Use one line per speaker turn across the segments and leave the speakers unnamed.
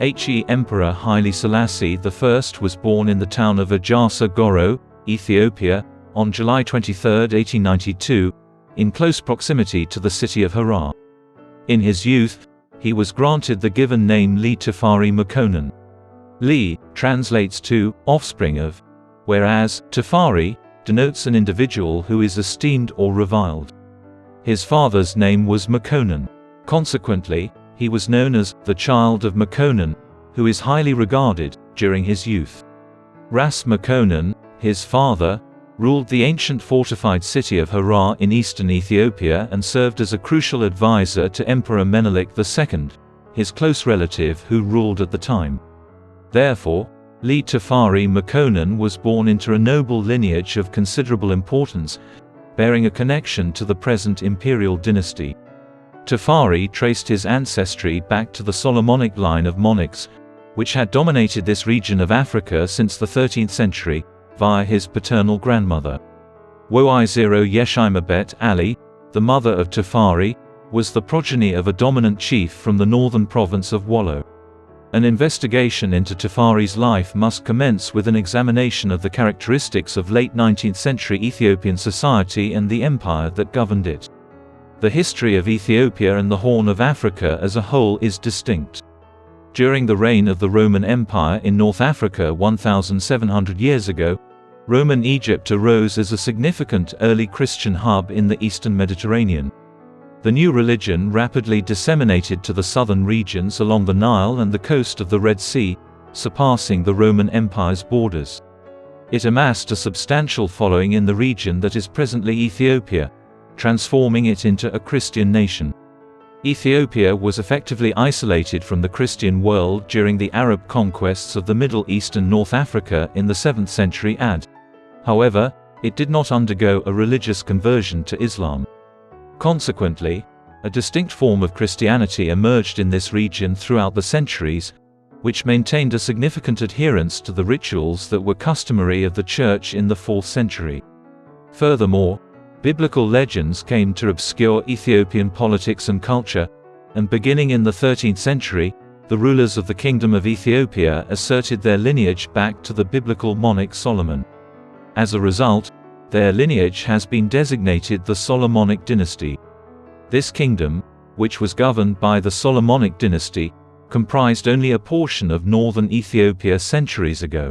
Emperor Haile Selassie I was born in the town of Ajasa Goro, Ethiopia, on July 23, 1892, in close proximity to the city of Harar. In his youth, he was granted the given name Li Tafari Makonnen. Li translates to offspring of, whereas Tafari denotes an individual who is esteemed or reviled. His father's name was Makonnen. Consequently, he was known as the child of Makonnen, who is highly regarded during his youth. Ras Makonnen, his father, ruled the ancient fortified city of Harar in eastern Ethiopia and served as a crucial advisor to Emperor Menelik II, his close relative who ruled at the time. Therefore, Li Tafari Makonnen was born into a noble lineage of considerable importance, bearing a connection to the present imperial dynasty. Tafari traced his ancestry back to the Solomonic line of monarchs, which had dominated this region of Africa since the 13th century, via his paternal grandmother. Woizero Yeshimabet Ali, the mother of Tafari, was the progeny of a dominant chief from the northern province of Wollo. An investigation into Tafari's life must commence with an examination of the characteristics of late 19th century Ethiopian society and the empire that governed it. The history of Ethiopia and the Horn of Africa as a whole is distinct. During the reign of the Roman Empire in North Africa 1,700 years ago, Roman Egypt arose as a significant early Christian hub in the eastern Mediterranean. The new religion rapidly disseminated to the southern regions along the Nile and the coast of the Red Sea, surpassing the Roman Empire's borders. It amassed a substantial following in the region that is presently Ethiopia, transforming it into a Christian nation. Ethiopia was effectively isolated from the Christian world during the Arab conquests of the Middle East and North Africa in the 7th century AD. However, it did not undergo a religious conversion to Islam. Consequently, a distinct form of Christianity emerged in this region throughout the centuries, which maintained a significant adherence to the rituals that were customary of the Church in the 4th century. Furthermore, biblical legends came to obscure Ethiopian politics and culture, and beginning in the 13th century, the rulers of the Kingdom of Ethiopia asserted their lineage back to the biblical monarch Solomon. As a result, their lineage has been designated the Solomonic dynasty. This kingdom, which was governed by the Solomonic dynasty, comprised only a portion of northern Ethiopia centuries ago.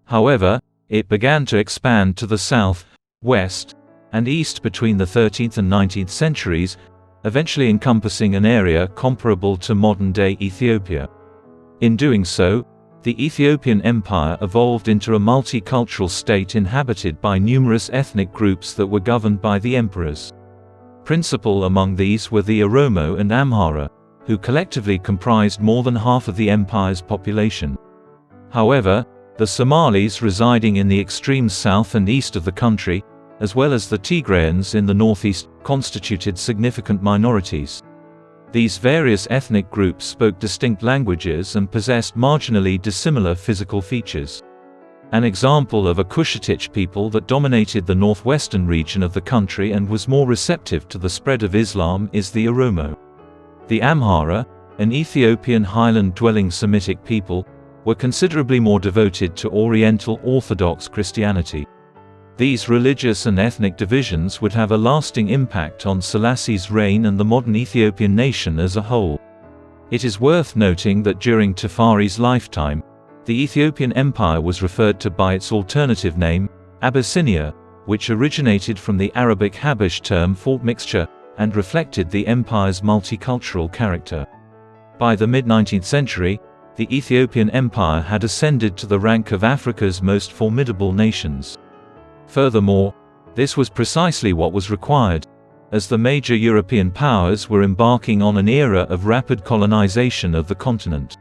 However, it began to expand to the south, west, and east between the 13th and 19th centuries, eventually encompassing an area comparable to modern-day Ethiopia. In doing so, the Ethiopian Empire evolved into a multicultural state inhabited by numerous ethnic groups that were governed by the emperors. Principal among these were the Oromo and Amhara, who collectively comprised more than half of the empire's population. However, the Somalis residing in the extreme south and east of the country, as well as the Tigrayans in the northeast, constituted significant minorities. These various ethnic groups spoke distinct languages and possessed marginally dissimilar physical features. An example of a Cushitic people that dominated the northwestern region of the country and was more receptive to the spread of Islam is the Oromo. The Amhara, an Ethiopian highland-dwelling Semitic people, were considerably more devoted to Oriental Orthodox Christianity. These religious and ethnic divisions would have a lasting impact on Selassie's reign and the modern Ethiopian nation as a whole. It is worth noting that during Tafari's lifetime, the Ethiopian Empire was referred to by its alternative name, Abyssinia, which originated from the Arabic Habash term for mixture, and reflected the empire's multicultural character. By the mid-19th century, the Ethiopian Empire had ascended to the rank of Africa's most formidable nations. Furthermore, this was precisely what was required, as the major European powers were embarking on an era of rapid colonization of the continent.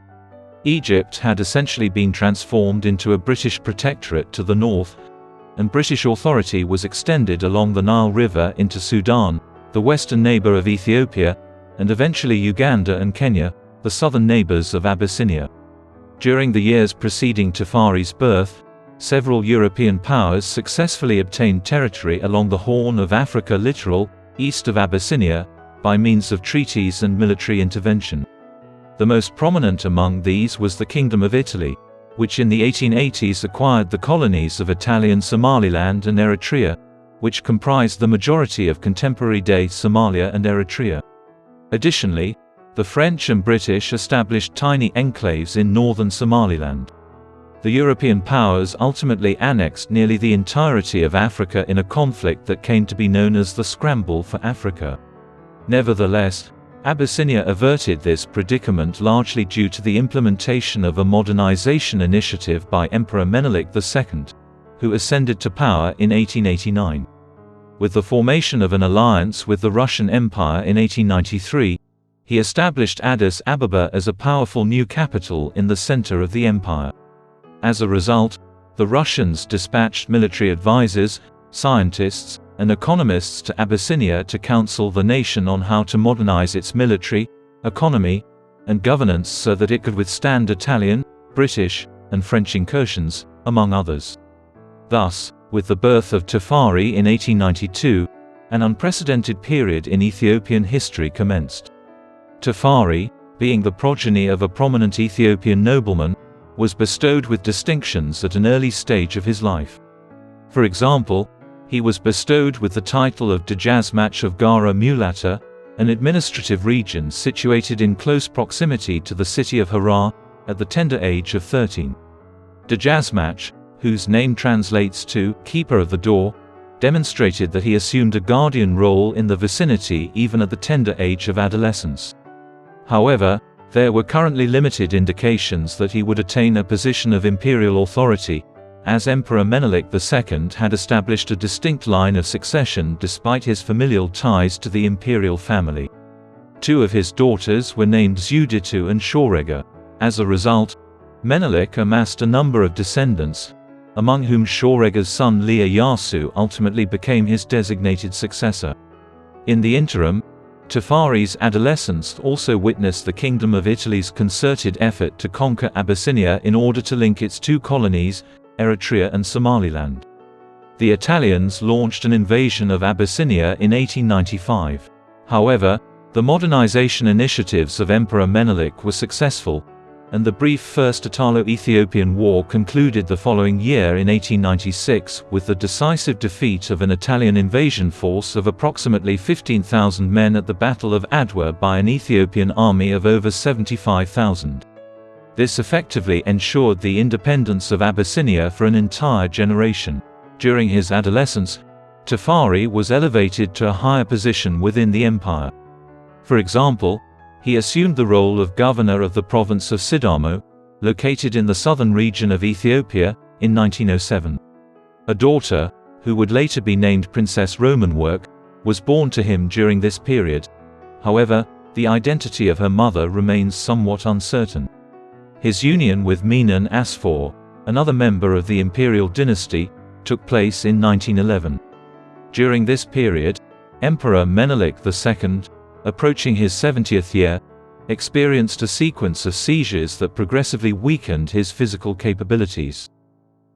Egypt had essentially been transformed into a British protectorate to the north, and British authority was extended along the Nile River into Sudan, the western neighbor of Ethiopia, and eventually Uganda and Kenya, the southern neighbors of Abyssinia. During the years preceding Tafari's birth, several European powers successfully obtained territory along the Horn of Africa littoral, east of Abyssinia, by means of treaties and military intervention. The most prominent among these was the Kingdom of Italy, which in the 1880s acquired the colonies of Italian Somaliland and Eritrea, which comprised the majority of contemporary-day Somalia and Eritrea. Additionally, the French and British established tiny enclaves in northern Somaliland. The European powers ultimately annexed nearly the entirety of Africa in a conflict that came to be known as the Scramble for Africa. Nevertheless, Abyssinia averted this predicament largely due to the implementation of a modernization initiative by Emperor Menelik II, who ascended to power in 1889. With the formation of an alliance with the Russian Empire in 1893, he established Addis Ababa as a powerful new capital in the center of the empire. As a result, the Russians dispatched military advisors, scientists, and economists to Abyssinia to counsel the nation on how to modernize its military, economy, and governance so that it could withstand Italian, British, and French incursions, among others. Thus, with the birth of Tafari in 1892, an unprecedented period in Ethiopian history commenced. Tafari, being the progeny of a prominent Ethiopian nobleman, was bestowed with distinctions at an early stage of his life. For example, he was bestowed with the title of Dejazmach of Gara Mulata, an administrative region situated in close proximity to the city of Harar, at the tender age of 13. Dejazmach, whose name translates to "keeper of the door," demonstrated that he assumed a guardian role in the vicinity even at the tender age of adolescence. However, there were currently limited indications that he would attain a position of imperial authority, as Emperor Menelik II had established a distinct line of succession despite his familial ties to the imperial family. Two of his daughters were named Zuditu and Shorega. As a result, Menelik amassed a number of descendants, among whom Shorega's son Lia Yasu ultimately became his designated successor. In the interim, Tafari's adolescence also witnessed the Kingdom of Italy's concerted effort to conquer Abyssinia in order to link its two colonies, Eritrea and Somaliland. The Italians launched an invasion of Abyssinia in 1895. However, the modernization initiatives of Emperor Menelik were successful, and the brief First Italo-Ethiopian War concluded the following year in 1896 with the decisive defeat of an Italian invasion force of approximately 15,000 men at the Battle of Adwa by an Ethiopian army of over 75,000. This effectively ensured the independence of Abyssinia for an entire generation. During his adolescence, Tafari was elevated to a higher position within the empire. For example, he assumed the role of governor of the province of Sidamo, located in the southern region of Ethiopia, in 1907. A daughter, who would later be named Princess Romanwork, was born to him during this period. However, the identity of her mother remains somewhat uncertain. His union with Menon Asfor, another member of the imperial dynasty, took place in 1911. During this period, Emperor Menelik II, approaching his 70th year, experienced a sequence of seizures that progressively weakened his physical capabilities.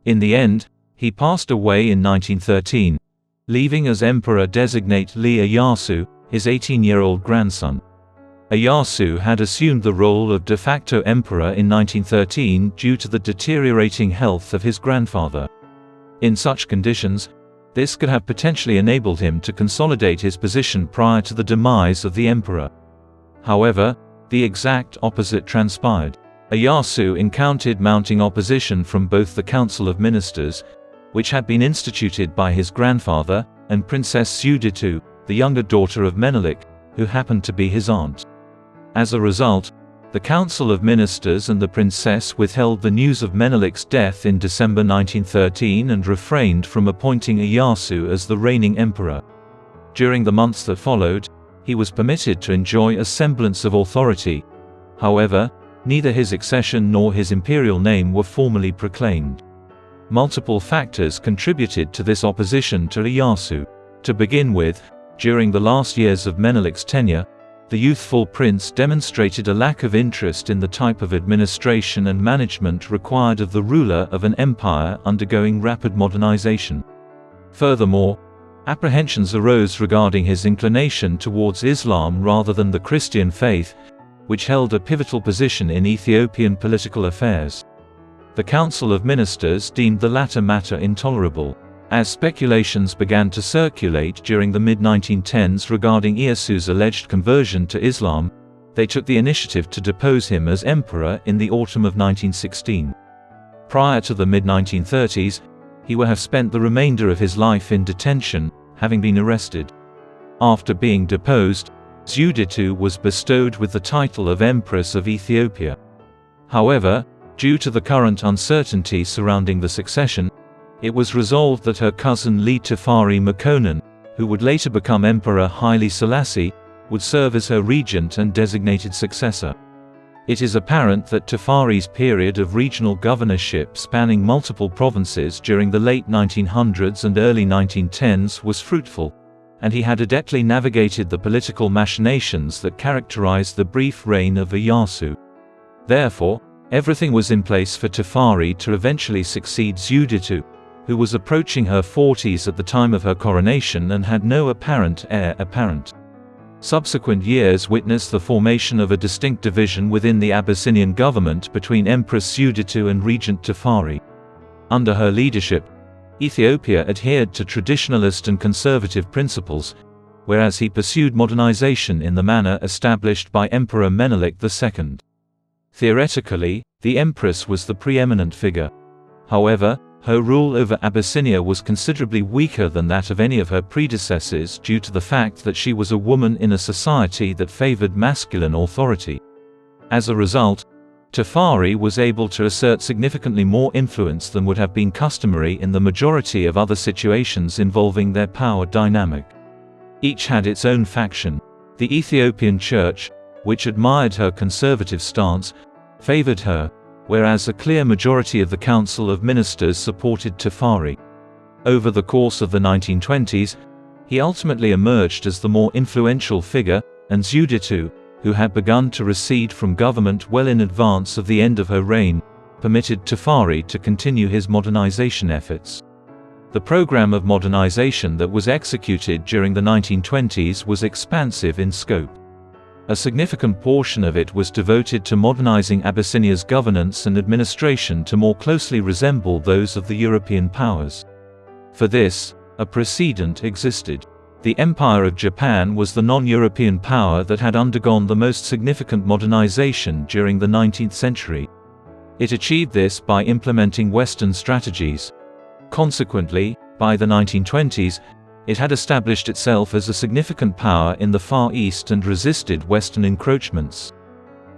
In the end, he passed away in 1913, leaving as emperor-designate Lia Yasu, his 18-year-old grandson. Iyasu had assumed the role of de facto emperor in 1913 due to the deteriorating health of his grandfather. In such conditions, this could have potentially enabled him to consolidate his position prior to the demise of the emperor. However, the exact opposite transpired. Iyasu encountered mounting opposition from both the Council of Ministers, which had been instituted by his grandfather, and Princess Zuditu, the younger daughter of Menelik, who happened to be his aunt. As a result, the Council of Ministers and the princess withheld the news of Menelik's death in December 1913 and refrained from appointing Iyasu as the reigning emperor. During the months that followed, he was permitted to enjoy a semblance of authority. However, neither his accession nor his imperial name were formally proclaimed. Multiple factors contributed to this opposition to Iyasu. To begin with, during the last years of Menelik's tenure, the youthful prince demonstrated a lack of interest in the type of administration and management required of the ruler of an empire undergoing rapid modernization. Furthermore, apprehensions arose regarding his inclination towards Islam rather than the Christian faith, which held a pivotal position in Ethiopian political affairs. The Council of Ministers deemed the latter matter intolerable. As speculations began to circulate during the mid-1910s regarding Iyasu's alleged conversion to Islam, they took the initiative to depose him as emperor in the autumn of 1916. Prior to the mid-1930s, he would have spent the remainder of his life in detention, having been arrested. After being deposed, Zewditu was bestowed with the title of Empress of Ethiopia. However, due to the current uncertainty surrounding the succession, it was resolved that her cousin Li Tefari Makonnen, who would later become Emperor Haile Selassie, would serve as her regent and designated successor. It is apparent that Tefari's period of regional governorship spanning multiple provinces during the late 1900s and early 1910s was fruitful, and he had adeptly navigated the political machinations that characterized the brief reign of Iyasu. Therefore, everything was in place for Tefari to eventually succeed Zewditu, who was approaching her 40s at the time of her coronation and had no apparent heir apparent. Subsequent years witnessed the formation of a distinct division within the Abyssinian government between Empress Zewditu and Regent Tefari. Under her leadership, Ethiopia adhered to traditionalist and conservative principles, whereas he pursued modernization in the manner established by Emperor Menelik II. Theoretically, the empress was the preeminent figure. However, her rule over Abyssinia was considerably weaker than that of any of her predecessors due to the fact that she was a woman in a society that favored masculine authority. As a result, Tefari was able to assert significantly more influence than would have been customary in the majority of other situations involving their power dynamic. Each had its own faction. The Ethiopian Church, which admired her conservative stance, favored her, whereas a clear majority of the Council of Ministers supported Tefari. Over the course of the 1920s, he ultimately emerged as the more influential figure, and Zewditu, who had begun to recede from government well in advance of the end of her reign, permitted Tefari to continue his modernization efforts. The program of modernization that was executed during the 1920s was expansive in scope. A significant portion of it was devoted to modernizing Abyssinia's governance and administration to more closely resemble those of the European powers. For this, a precedent existed. The Empire of Japan was the non-European power that had undergone the most significant modernization during the 19th century. It achieved this by implementing Western strategies. Consequently, by the 1920s, it had established itself as a significant power in the Far East and resisted Western encroachments.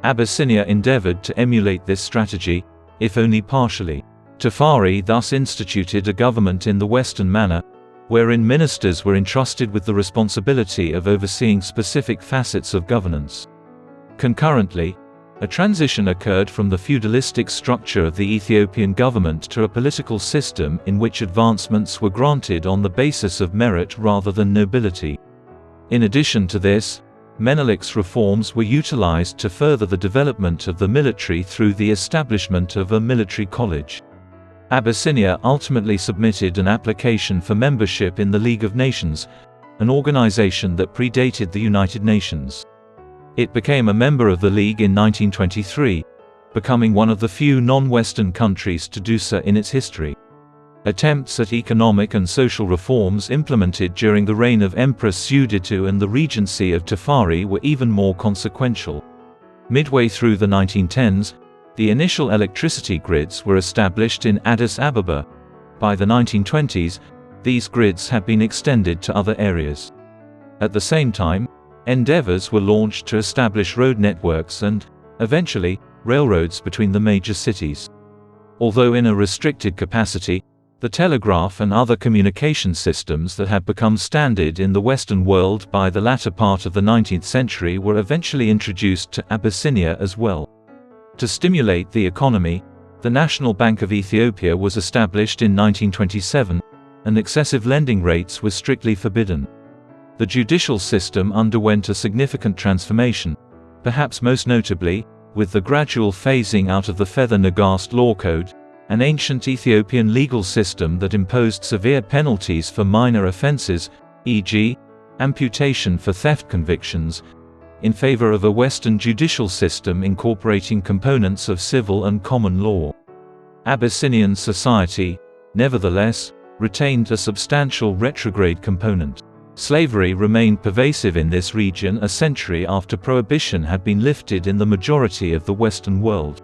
Abyssinia endeavored to emulate this strategy, if only partially. Tefari thus instituted a government in the Western manner, wherein ministers were entrusted with the responsibility of overseeing specific facets of governance. Concurrently, a transition occurred from the feudalistic structure of the Ethiopian government to a political system in which advancements were granted on the basis of merit rather than nobility. In addition to this, Menelik's reforms were utilized to further the development of the military through the establishment of a military college. Abyssinia ultimately submitted an application for membership in the League of Nations, an organization that predated the United Nations. It became a member of the League in 1923, becoming one of the few non-Western countries to do so in its history. Attempts at economic and social reforms implemented during the reign of Empress Zewditu and the regency of Tefari were even more consequential. Midway through the 1910s, the initial electricity grids were established in Addis Ababa. By the 1920s, these grids had been extended to other areas. At the same time, endeavors were launched to establish road networks and, eventually, railroads between the major cities. Although in a restricted capacity, the telegraph and other communication systems that had become standard in the Western world by the latter part of the 19th century were eventually introduced to Abyssinia as well. To stimulate the economy, the National Bank of Ethiopia was established in 1927, and excessive lending rates were strictly forbidden. The judicial system underwent a significant transformation, perhaps most notably, with the gradual phasing out of the Feather Nagast law code, an ancient Ethiopian legal system that imposed severe penalties for minor offenses, e.g., amputation for theft convictions, in favor of a Western judicial system incorporating components of civil and common law. Abyssinian society, nevertheless, retained a substantial retrograde component. Slavery remained pervasive in this region a century after prohibition had been lifted in the majority of the Western world.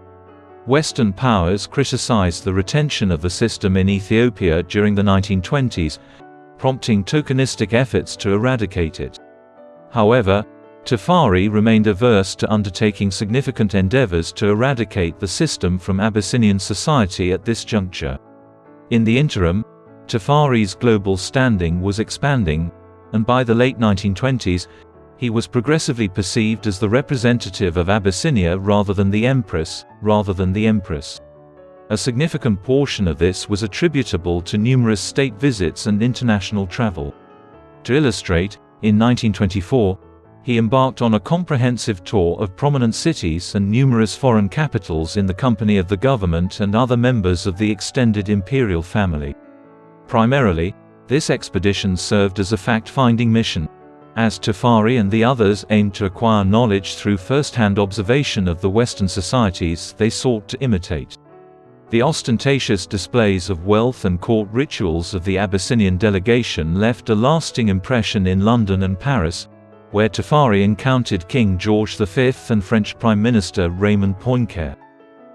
Western powers criticized the retention of the system in Ethiopia during the 1920s, prompting tokenistic efforts to eradicate it. However, Tafari remained averse to undertaking significant endeavors to eradicate the system from Abyssinian society at this juncture. In the interim, Tafari's global standing was expanding, and by the late 1920s, he was progressively perceived as the representative of Abyssinia rather than the empress. A significant portion of this was attributable to numerous state visits and international travel. To illustrate, in 1924, he embarked on a comprehensive tour of prominent cities and numerous foreign capitals in the company of the government and other members of the extended imperial family. Primarily, this expedition served as a fact-finding mission, as Tafari and the others aimed to acquire knowledge through first-hand observation of the Western societies they sought to imitate. The ostentatious displays of wealth and court rituals of the Abyssinian delegation left a lasting impression in London and Paris, where Tafari encountered King George V and French Prime Minister Raymond Poincaré.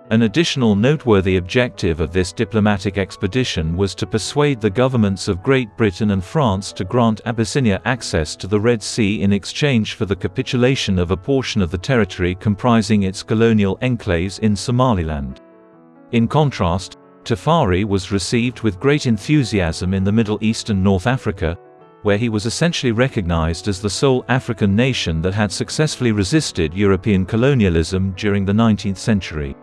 An additional noteworthy objective of this diplomatic expedition was to persuade the governments of Great Britain and France to grant Abyssinia access to the Red Sea in exchange for the capitulation of a portion of the territory comprising its colonial enclaves in Somaliland. In contrast, Tafari was received with great enthusiasm in the Middle East and North Africa, where he was essentially recognized as the sole African nation that had successfully resisted European colonialism during the 19th century.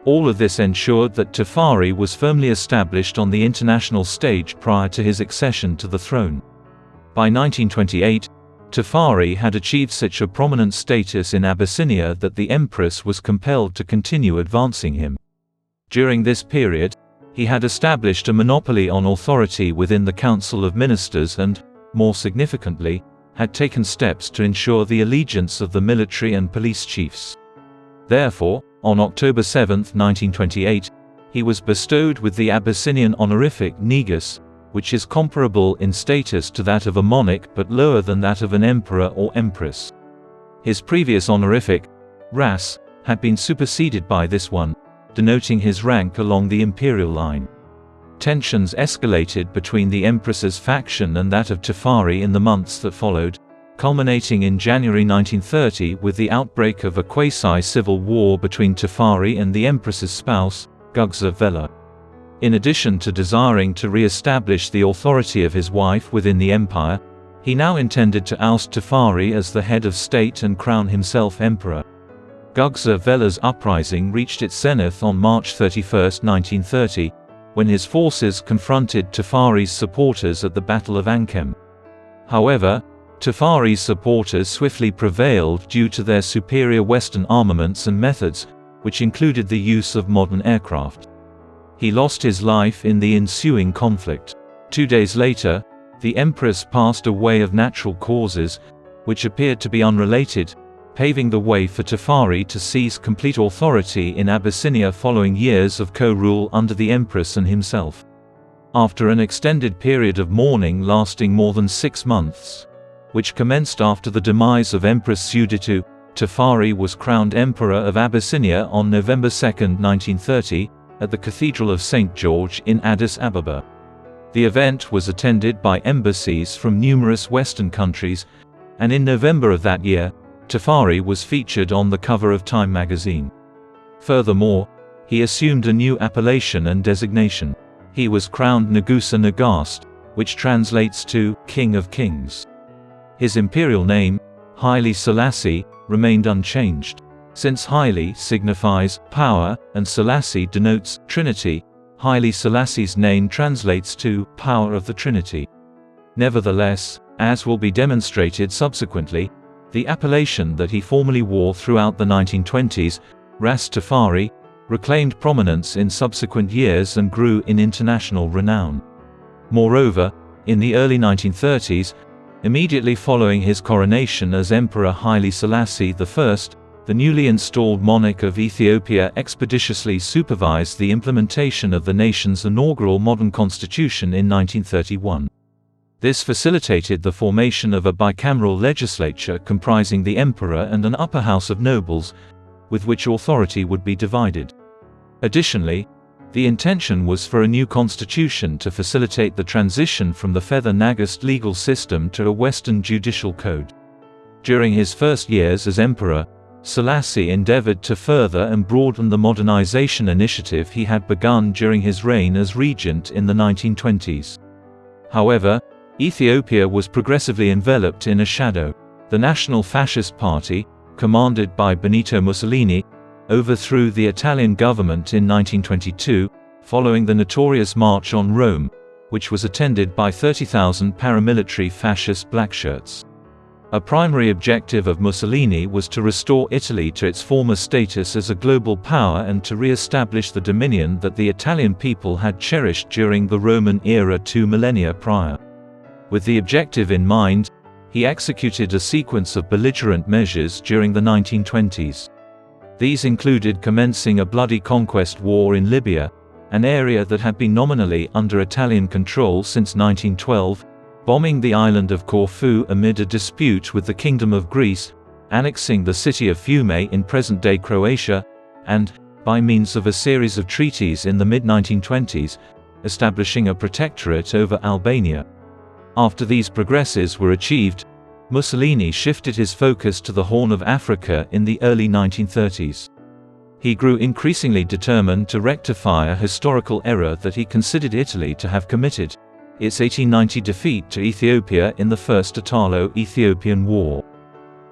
All of this ensured that Tafari was firmly established on the international stage prior to his accession to the throne. By 1928, Tafari had achieved such a prominent status in Abyssinia that the empress was compelled to continue advancing him. During this period, he had established a monopoly on authority within the Council of Ministers and, more significantly, had taken steps to ensure the allegiance of the military and police chiefs. Therefore, on October 7, 1928, he was bestowed with the Abyssinian honorific Negus, which is comparable in status to that of a monarch but lower than that of an emperor or empress. His previous honorific, Ras, had been superseded by this one, denoting his rank along the imperial line. Tensions escalated between the empress's faction and that of Tafari in the months that followed, culminating in January 1930 with the outbreak of a quasi-civil war between Tafari and the empress's spouse, Gugsa Vela. In addition to desiring to re-establish the authority of his wife within the empire, he now intended to oust Tafari as the head of state and crown himself emperor. Gugsa Vela's uprising reached its zenith on March 31, 1930, when his forces confronted Tafari's supporters at the Battle of Ankem. However, Tafari's supporters swiftly prevailed due to their superior Western armaments and methods, which included the use of modern aircraft. He lost his life in the ensuing conflict. 2 days later, the empress passed away of natural causes, which appeared to be unrelated, paving the way for Tafari to seize complete authority in Abyssinia following years of co-rule under the empress and himself. After an extended period of mourning lasting more than 6 months, which commenced after the demise of Empress Suditu, Tafari was crowned Emperor of Abyssinia on November 2, 1930, at the Cathedral of St. George in Addis Ababa. The event was attended by embassies from numerous Western countries, and in November of that year, Tafari was featured on the cover of Time magazine. Furthermore, he assumed a new appellation and designation. He was crowned Nagusa Nagast, which translates to King of Kings. His imperial name, Haile Selassie, remained unchanged. Since Haile signifies power and Selassie denotes Trinity, Haile Selassie's name translates to power of the Trinity. Nevertheless, as will be demonstrated subsequently, the appellation that he formerly wore throughout the 1920s, Rastafari, reclaimed prominence in subsequent years and grew in international renown. Moreover, in the early 1930s, Immediately following his coronation as Emperor Haile Selassie I, the newly installed monarch of Ethiopia expeditiously supervised the implementation of the nation's inaugural modern constitution in 1931. This facilitated the formation of a bicameral legislature comprising the emperor and an upper house of nobles, with which authority would be divided. Additionally, the intention was for a new constitution to facilitate the transition from the Feather Nagast legal system to a Western judicial code. During his first years as emperor, Selassie endeavored to further and broaden the modernization initiative he had begun during his reign as regent in the 1920s. However, Ethiopia was progressively enveloped in a shadow. The National Fascist Party, commanded by Benito Mussolini, overthrew the Italian government in 1922, following the notorious March on Rome, which was attended by 30,000 paramilitary fascist blackshirts. A primary objective of Mussolini was to restore Italy to its former status as a global power and to re-establish the dominion that the Italian people had cherished during the Roman era 2 millennia prior. With the objective in mind, he executed a sequence of belligerent measures during the 1920s. These included commencing a bloody conquest war in Libya, an area that had been nominally under Italian control since 1912, bombing the island of Corfu amid a dispute with the Kingdom of Greece, annexing the city of Fiume in present-day Croatia, and, by means of a series of treaties in the mid-1920s, establishing a protectorate over Albania. After these progresses were achieved, Mussolini shifted his focus to the Horn of Africa in the early 1930s. He grew increasingly determined to rectify a historical error that he considered Italy to have committed: its 1890 defeat to Ethiopia in the First Italo-Ethiopian War.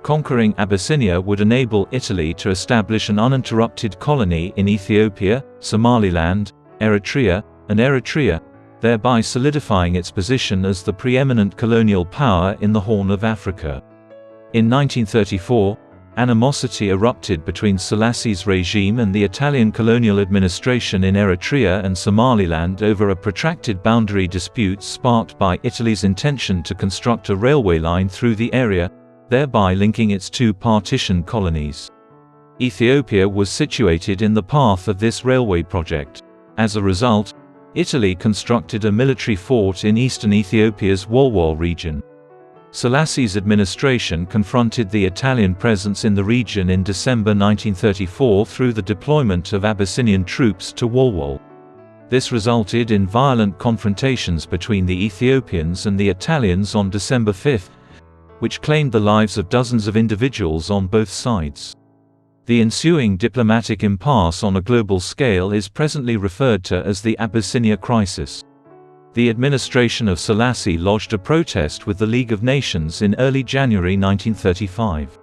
Conquering Abyssinia would enable Italy to establish an uninterrupted colony in Ethiopia, Somaliland, Eritrea, thereby solidifying its position as the preeminent colonial power in the Horn of Africa. In 1934, animosity erupted between Selassie's regime and the Italian colonial administration in Eritrea and Somaliland over a protracted boundary dispute sparked by Italy's intention to construct a railway line through the area, thereby linking its two partition colonies. Ethiopia was situated in the path of this railway project. As a result, Italy constructed a military fort in eastern Ethiopia's Wolwol region. Selassie's administration confronted the Italian presence in the region in December 1934 through the deployment of Abyssinian troops to Wolwol. This resulted in violent confrontations between the Ethiopians and the Italians on December 5, which claimed the lives of dozens of individuals on both sides. The ensuing diplomatic impasse on a global scale is presently referred to as the Abyssinia Crisis. The administration of Selassie lodged a protest with the League of Nations in early January 1935.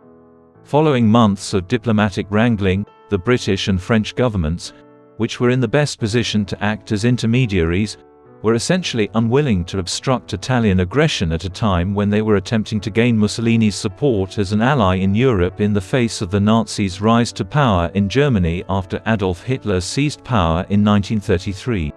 Following months of diplomatic wrangling, the British and French governments, which were in the best position to act as intermediaries, were essentially unwilling to obstruct Italian aggression at a time when they were attempting to gain Mussolini's support as an ally in Europe in the face of the Nazis' rise to power in Germany after Adolf Hitler seized power in 1933.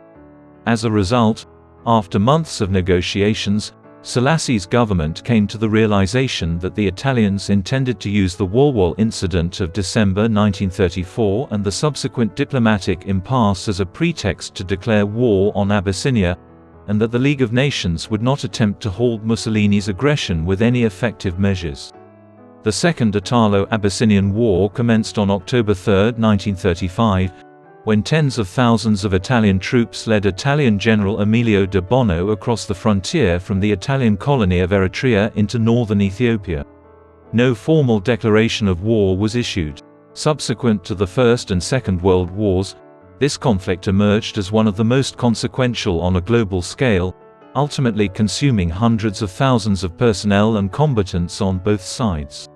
As a result, after months of negotiations, Selassie's government came to the realization that the Italians intended to use the Wolwol incident of December 1934 and the subsequent diplomatic impasse as a pretext to declare war on Abyssinia, and that the League of Nations would not attempt to halt Mussolini's aggression with any effective measures. The Second Italo-Abyssinian War commenced on October 3, 1935, when tens of thousands of Italian troops led Italian General Emilio de Bono across the frontier from the Italian colony of Eritrea into northern Ethiopia. No formal declaration of war was issued. Subsequent to the First and Second World Wars, this conflict emerged as one of the most consequential on a global scale, ultimately consuming hundreds of thousands of personnel and combatants on both sides.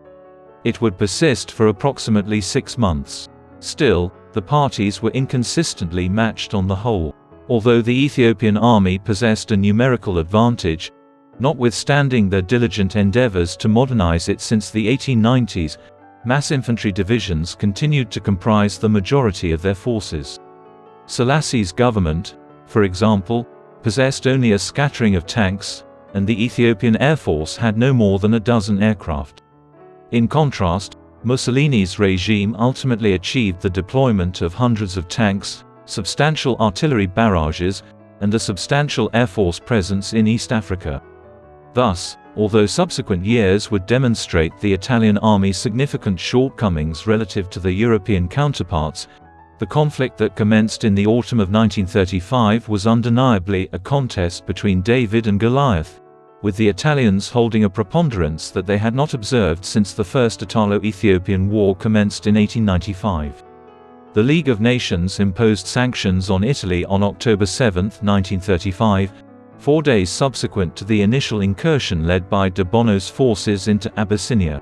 It would persist for approximately 6 months. Still, the parties were inconsistently matched on the whole. Although the Ethiopian army possessed a numerical advantage, notwithstanding their diligent endeavors to modernize it since the 1890s, mass infantry divisions continued to comprise the majority of their forces. Selassie's government, for example, possessed only a scattering of tanks, and the Ethiopian Air Force had no more than a dozen aircraft. In contrast, Mussolini's regime ultimately achieved the deployment of hundreds of tanks, substantial artillery barrages, and a substantial air force presence in East Africa. Thus, although subsequent years would demonstrate the Italian army's significant shortcomings relative to the European counterparts, the conflict that commenced in the autumn of 1935 was undeniably a contest between David and Goliath, with the Italians holding a preponderance that they had not observed since the First Italo-Ethiopian War commenced in 1895. The League of Nations imposed sanctions on Italy on October 7, 1935, 4 days subsequent to the initial incursion led by de Bono's forces into Abyssinia.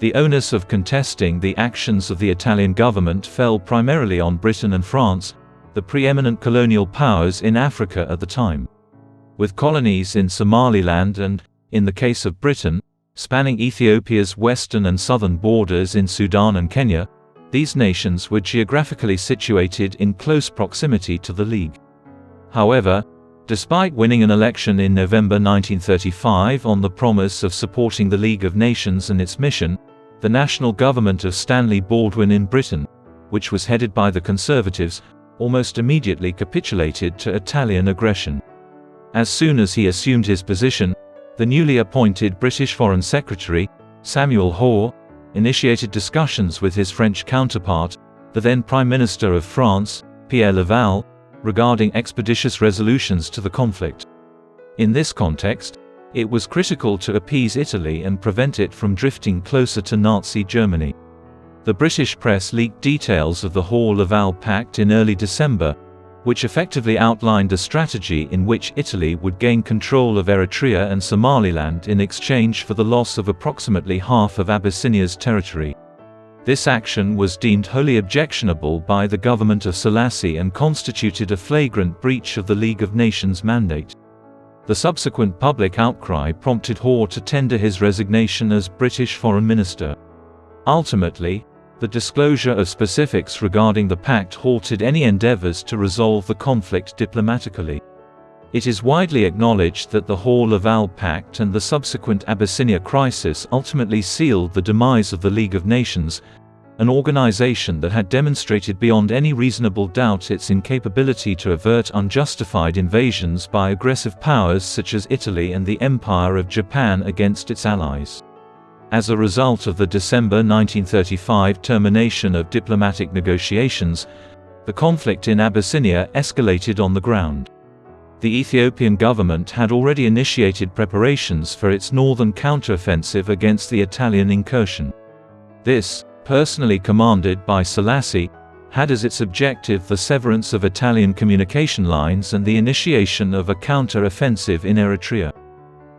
The onus of contesting the actions of the Italian government fell primarily on Britain and France, the preeminent colonial powers in Africa at the time. With colonies in Somaliland and, in the case of Britain, spanning Ethiopia's western and southern borders in Sudan and Kenya, these nations were geographically situated in close proximity to the League. However, despite winning an election in November 1935 on the promise of supporting the League of Nations and its mission, the national government of Stanley Baldwin in Britain, which was headed by the Conservatives, almost immediately capitulated to Italian aggression. As soon as he assumed his position, the newly appointed British Foreign Secretary, Samuel Hoare, initiated discussions with his French counterpart, the then Prime Minister of France, Pierre Laval, regarding expeditious resolutions to the conflict. In this context, it was critical to appease Italy and prevent it from drifting closer to Nazi Germany. The British press leaked details of the Hoare-Laval Pact in early December, which effectively outlined a strategy in which Italy would gain control of Eritrea and Somaliland in exchange for the loss of approximately half of Abyssinia's territory. This action was deemed wholly objectionable by the government of Selassie and constituted a flagrant breach of the League of Nations mandate. The subsequent public outcry prompted Hoare to tender his resignation as British Foreign Minister. Ultimately, the disclosure of specifics regarding the pact halted any endeavors to resolve the conflict diplomatically. It is widely acknowledged that the Hoare-Laval Pact and the subsequent Abyssinia crisis ultimately sealed the demise of the League of Nations, an organization that had demonstrated beyond any reasonable doubt its incapability to avert unjustified invasions by aggressive powers such as Italy and the Empire of Japan against its allies. As a result of the December 1935 termination of diplomatic negotiations, the conflict in Abyssinia escalated on the ground. The Ethiopian government had already initiated preparations for its northern counteroffensive against the Italian incursion. This, personally commanded by Selassie, had as its objective the severance of Italian communication lines and the initiation of a counter-offensive in Eritrea.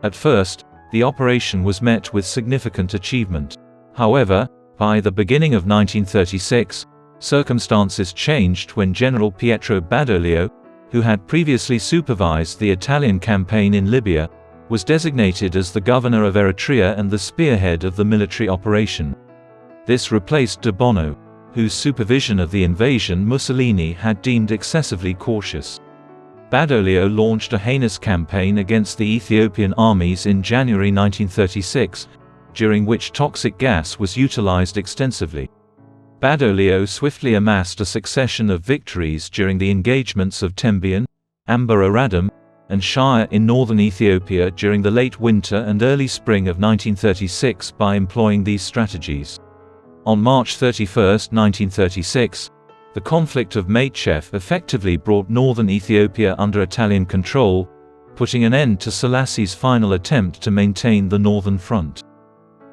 At first, the operation was met with significant achievement. However, by the beginning of 1936, circumstances changed when General Pietro Badoglio, who had previously supervised the Italian campaign in Libya, was designated as the governor of Eritrea and the spearhead of the military operation. This replaced de Bono, whose supervision of the invasion Mussolini had deemed excessively cautious. Badoglio launched a heinous campaign against the Ethiopian armies in January 1936, during which toxic gas was utilized extensively. Badoglio swiftly amassed a succession of victories during the engagements of Tembian, Amber-Aradam, and Shire in northern Ethiopia during the late winter and early spring of 1936 by employing these strategies. On March 31, 1936, the conflict of Matchev effectively brought northern Ethiopia under Italian control, putting an end to Selassie's final attempt to maintain the northern front.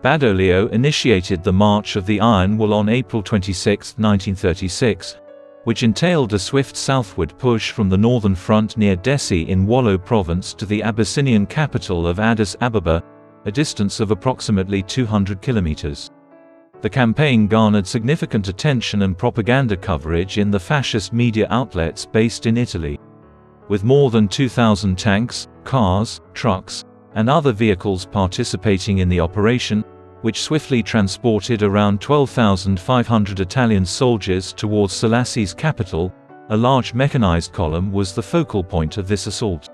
Badoglio initiated the March of the Iron Will on April 26, 1936, which entailed a swift southward push from the northern front near Dessie in Wollo province to the Abyssinian capital of Addis Ababa, a distance of approximately 200 kilometers. The campaign garnered significant attention and propaganda coverage in the fascist media outlets based in Italy. With more than 2,000 tanks, cars, trucks, and other vehicles participating in the operation, which swiftly transported around 12,500 Italian soldiers towards Selassie's capital, a large mechanized column was the focal point of this assault.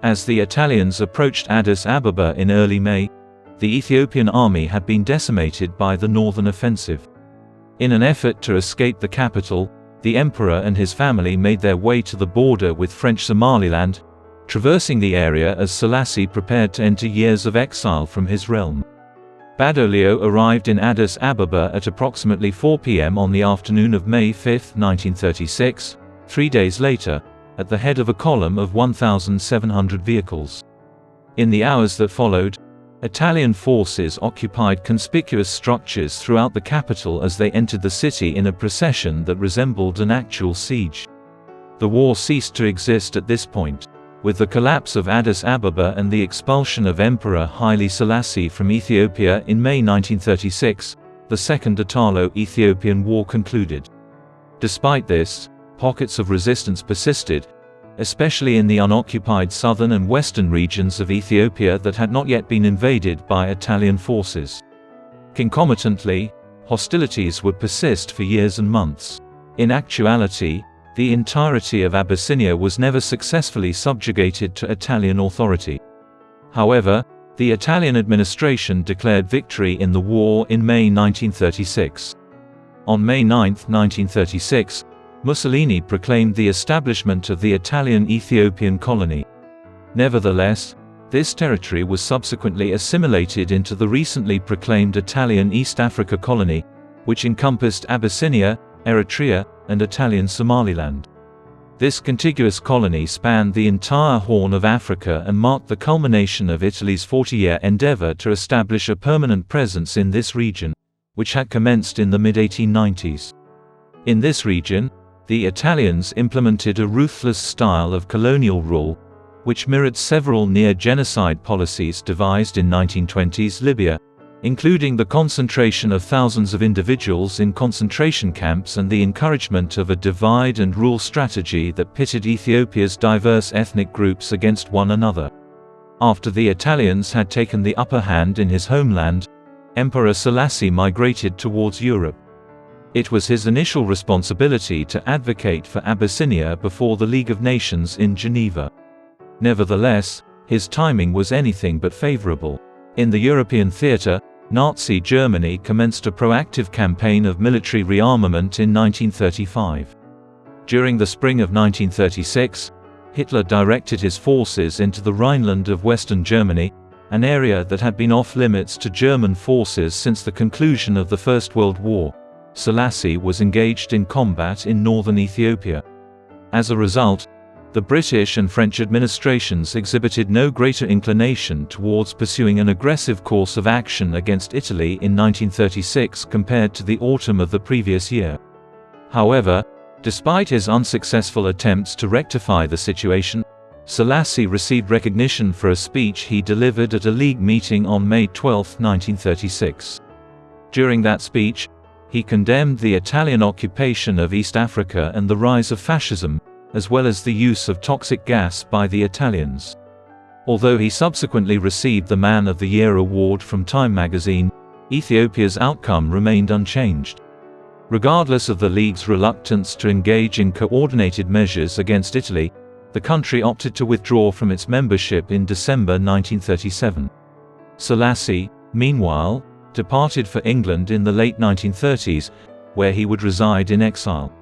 As the Italians approached Addis Ababa in early May, the Ethiopian army had been decimated by the northern offensive. In an effort to escape the capital, the emperor and his family made their way to the border with French Somaliland, traversing the area as Selassie prepared to enter years of exile from his realm. Badoglio arrived in Addis Ababa at approximately 4 p.m. on the afternoon of May 5, 1936, 3 days later, at the head of a column of 1,700 vehicles. In the hours that followed, Italian forces occupied conspicuous structures throughout the capital as they entered the city in a procession that resembled an actual siege. The war ceased to exist at this point. With the collapse of Addis Ababa and the expulsion of Emperor Haile Selassie from Ethiopia in May 1936, the Second Italo-Ethiopian War concluded. Despite this, pockets of resistance persisted, especially in the unoccupied southern and western regions of Ethiopia that had not yet been invaded by Italian forces. Concomitantly, hostilities would persist for years and months. In actuality, the entirety of Abyssinia was never successfully subjugated to Italian authority. However, the Italian administration declared victory in the war in May 1936. On May 9, 1936, Mussolini proclaimed the establishment of the Italian Ethiopian colony. Nevertheless, this territory was subsequently assimilated into the recently proclaimed Italian East Africa colony, which encompassed Abyssinia, Eritrea, and Italian Somaliland. This contiguous colony spanned the entire Horn of Africa and marked the culmination of Italy's 40-year endeavor to establish a permanent presence in this region, which had commenced in the mid-1890s. In this region, the Italians implemented a ruthless style of colonial rule, which mirrored several near-genocide policies devised in 1920s Libya, including the concentration of thousands of individuals in concentration camps and the encouragement of a divide-and-rule strategy that pitted Ethiopia's diverse ethnic groups against one another. After the Italians had taken the upper hand in his homeland, Emperor Selassie migrated towards Europe. It was his initial responsibility to advocate for Abyssinia before the League of Nations in Geneva. Nevertheless, his timing was anything but favorable. In the European theater, Nazi Germany commenced a proactive campaign of military rearmament in 1935. During the spring of 1936, Hitler directed his forces into the Rhineland of Western Germany, an area that had been off-limits to German forces since the conclusion of the First World War. Selassie was engaged in combat in northern Ethiopia. As a result, the British and French administrations exhibited no greater inclination towards pursuing an aggressive course of action against Italy in 1936 compared to the autumn of the previous year. However, despite his unsuccessful attempts to rectify the situation, Selassie received recognition for a speech he delivered at a League meeting on May 12, 1936. During that speech, he condemned the Italian occupation of East Africa and the rise of fascism, as well as the use of toxic gas by the Italians. Although he subsequently received the Man of the Year award from Time magazine, Ethiopia's outcome remained unchanged. Regardless of the League's reluctance to engage in coordinated measures against Italy, the country opted to withdraw from its membership in December 1937. Selassie, meanwhile, departed for England in the late 1930s, where he would reside in exile.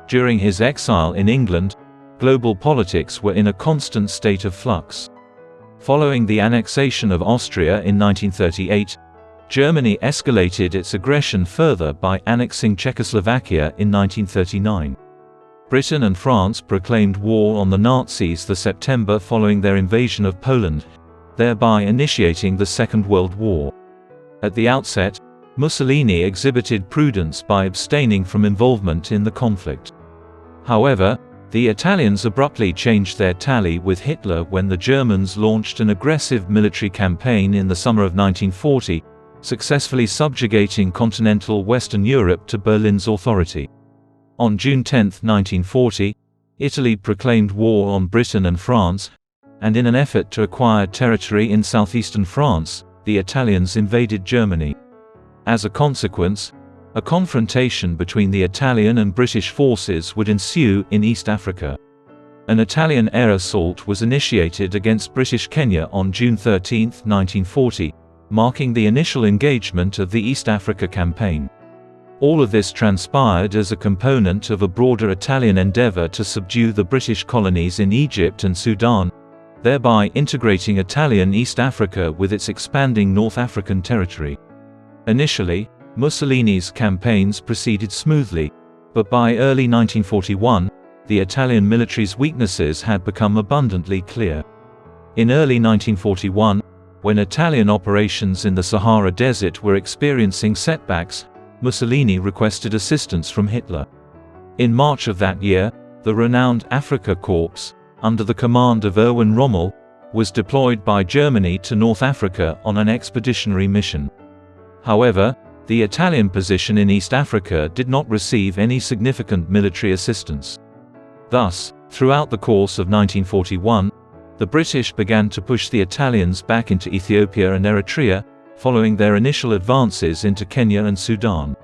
During his exile in England, global politics were in a constant state of flux. Following the annexation of Austria in 1938, Germany escalated its aggression further by annexing Czechoslovakia in 1939. Britain and France proclaimed war on the Nazis the September following their invasion of Poland, thereby initiating the Second World War. At the outset, Mussolini exhibited prudence by abstaining from involvement in the conflict. However, the Italians abruptly changed their tally with Hitler when the Germans launched an aggressive military campaign in the summer of 1940, successfully subjugating continental Western Europe to Berlin's authority. On June 10, 1940, Italy proclaimed war on Britain and France, and in an effort to acquire territory in southeastern France, the Italians invaded Germany. As a consequence, a confrontation between the Italian and British forces would ensue in East Africa. An Italian air assault was initiated against British Kenya on June 13, 1940, marking the initial engagement of the East Africa Campaign. All of this transpired as a component of a broader Italian endeavour to subdue the British colonies in Egypt and Sudan, thereby integrating Italian East Africa with its expanding North African territory. Initially, Mussolini's campaigns proceeded smoothly, but by early 1941, the Italian military's weaknesses had become abundantly clear. In early 1941, when Italian operations in the Sahara Desert were experiencing setbacks, Mussolini requested assistance from Hitler. In March of that year, the renowned Afrika Corps, under the command of Erwin Rommel, was deployed by Germany to North Africa on an expeditionary mission. However, the Italian position in East Africa did not receive any significant military assistance. Thus, throughout the course of 1941, the British began to push the Italians back into Ethiopia and Eritrea, following their initial advances into Kenya and Sudan.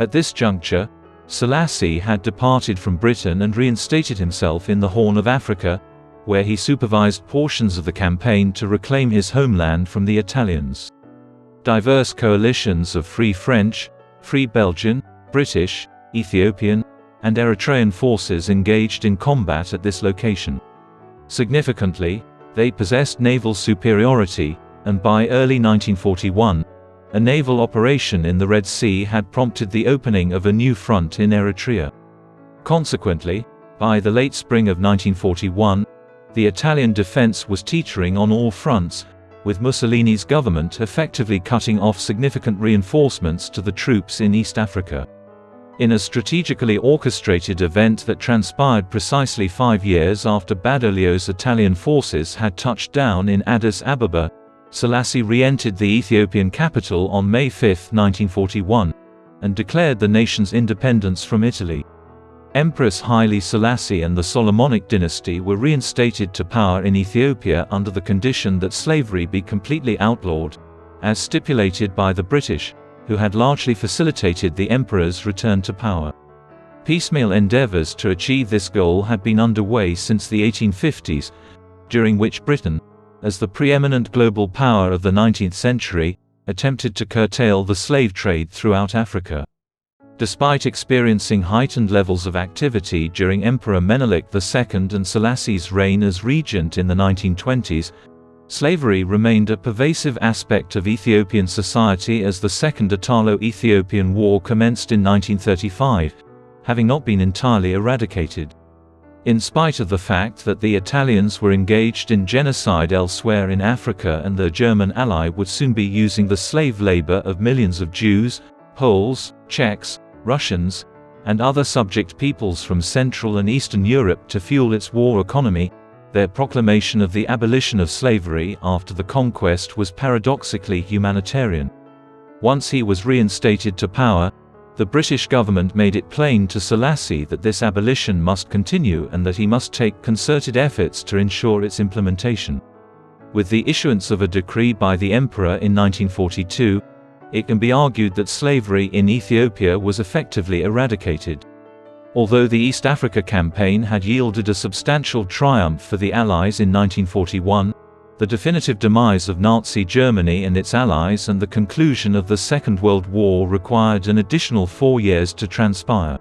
At this juncture, Selassie had departed from Britain and reinstated himself in the Horn of Africa, where he supervised portions of the campaign to reclaim his homeland from the Italians. Diverse coalitions of Free French, Free Belgian, British, Ethiopian, and Eritrean forces engaged in combat at this location. Significantly, they possessed naval superiority, and by early 1941, a naval operation in the Red Sea had prompted the opening of a new front in Eritrea. Consequently, by the late spring of 1941, the Italian defense was teetering on all fronts, with Mussolini's government effectively cutting off significant reinforcements to the troops in East Africa. In a strategically orchestrated event that transpired precisely 5 years after Badoglio's Italian forces had touched down in Addis Ababa, Selassie re-entered the Ethiopian capital on May 5, 1941, and declared the nation's independence from Italy. Empress Haile Selassie and the Solomonic dynasty were reinstated to power in Ethiopia under the condition that slavery be completely outlawed, as stipulated by the British, who had largely facilitated the emperor's return to power. Piecemeal endeavours to achieve this goal had been underway since the 1850s, during which Britain, as the preeminent global power of the 19th century, attempted to curtail the slave trade throughout Africa. Despite experiencing heightened levels of activity during Emperor Menelik II and Selassie's reign as regent in the 1920s, slavery remained a pervasive aspect of Ethiopian society as the Second Italo-Ethiopian War commenced in 1935, having not been entirely eradicated. In spite of the fact that the Italians were engaged in genocide elsewhere in Africa and their German ally would soon be using the slave labor of millions of Jews, Poles, Czechs, Russians, and other subject peoples from Central and Eastern Europe to fuel its war economy, their proclamation of the abolition of slavery after the conquest was paradoxically humanitarian. Once he was reinstated to power, the British government made it plain to Selassie that this abolition must continue and that he must take concerted efforts to ensure its implementation. With the issuance of a decree by the emperor in 1942, it can be argued that slavery in Ethiopia was effectively eradicated. Although the East Africa Campaign had yielded a substantial triumph for the Allies in 1941, the definitive demise of Nazi Germany and its allies and the conclusion of the Second World War required an additional 4 years to transpire.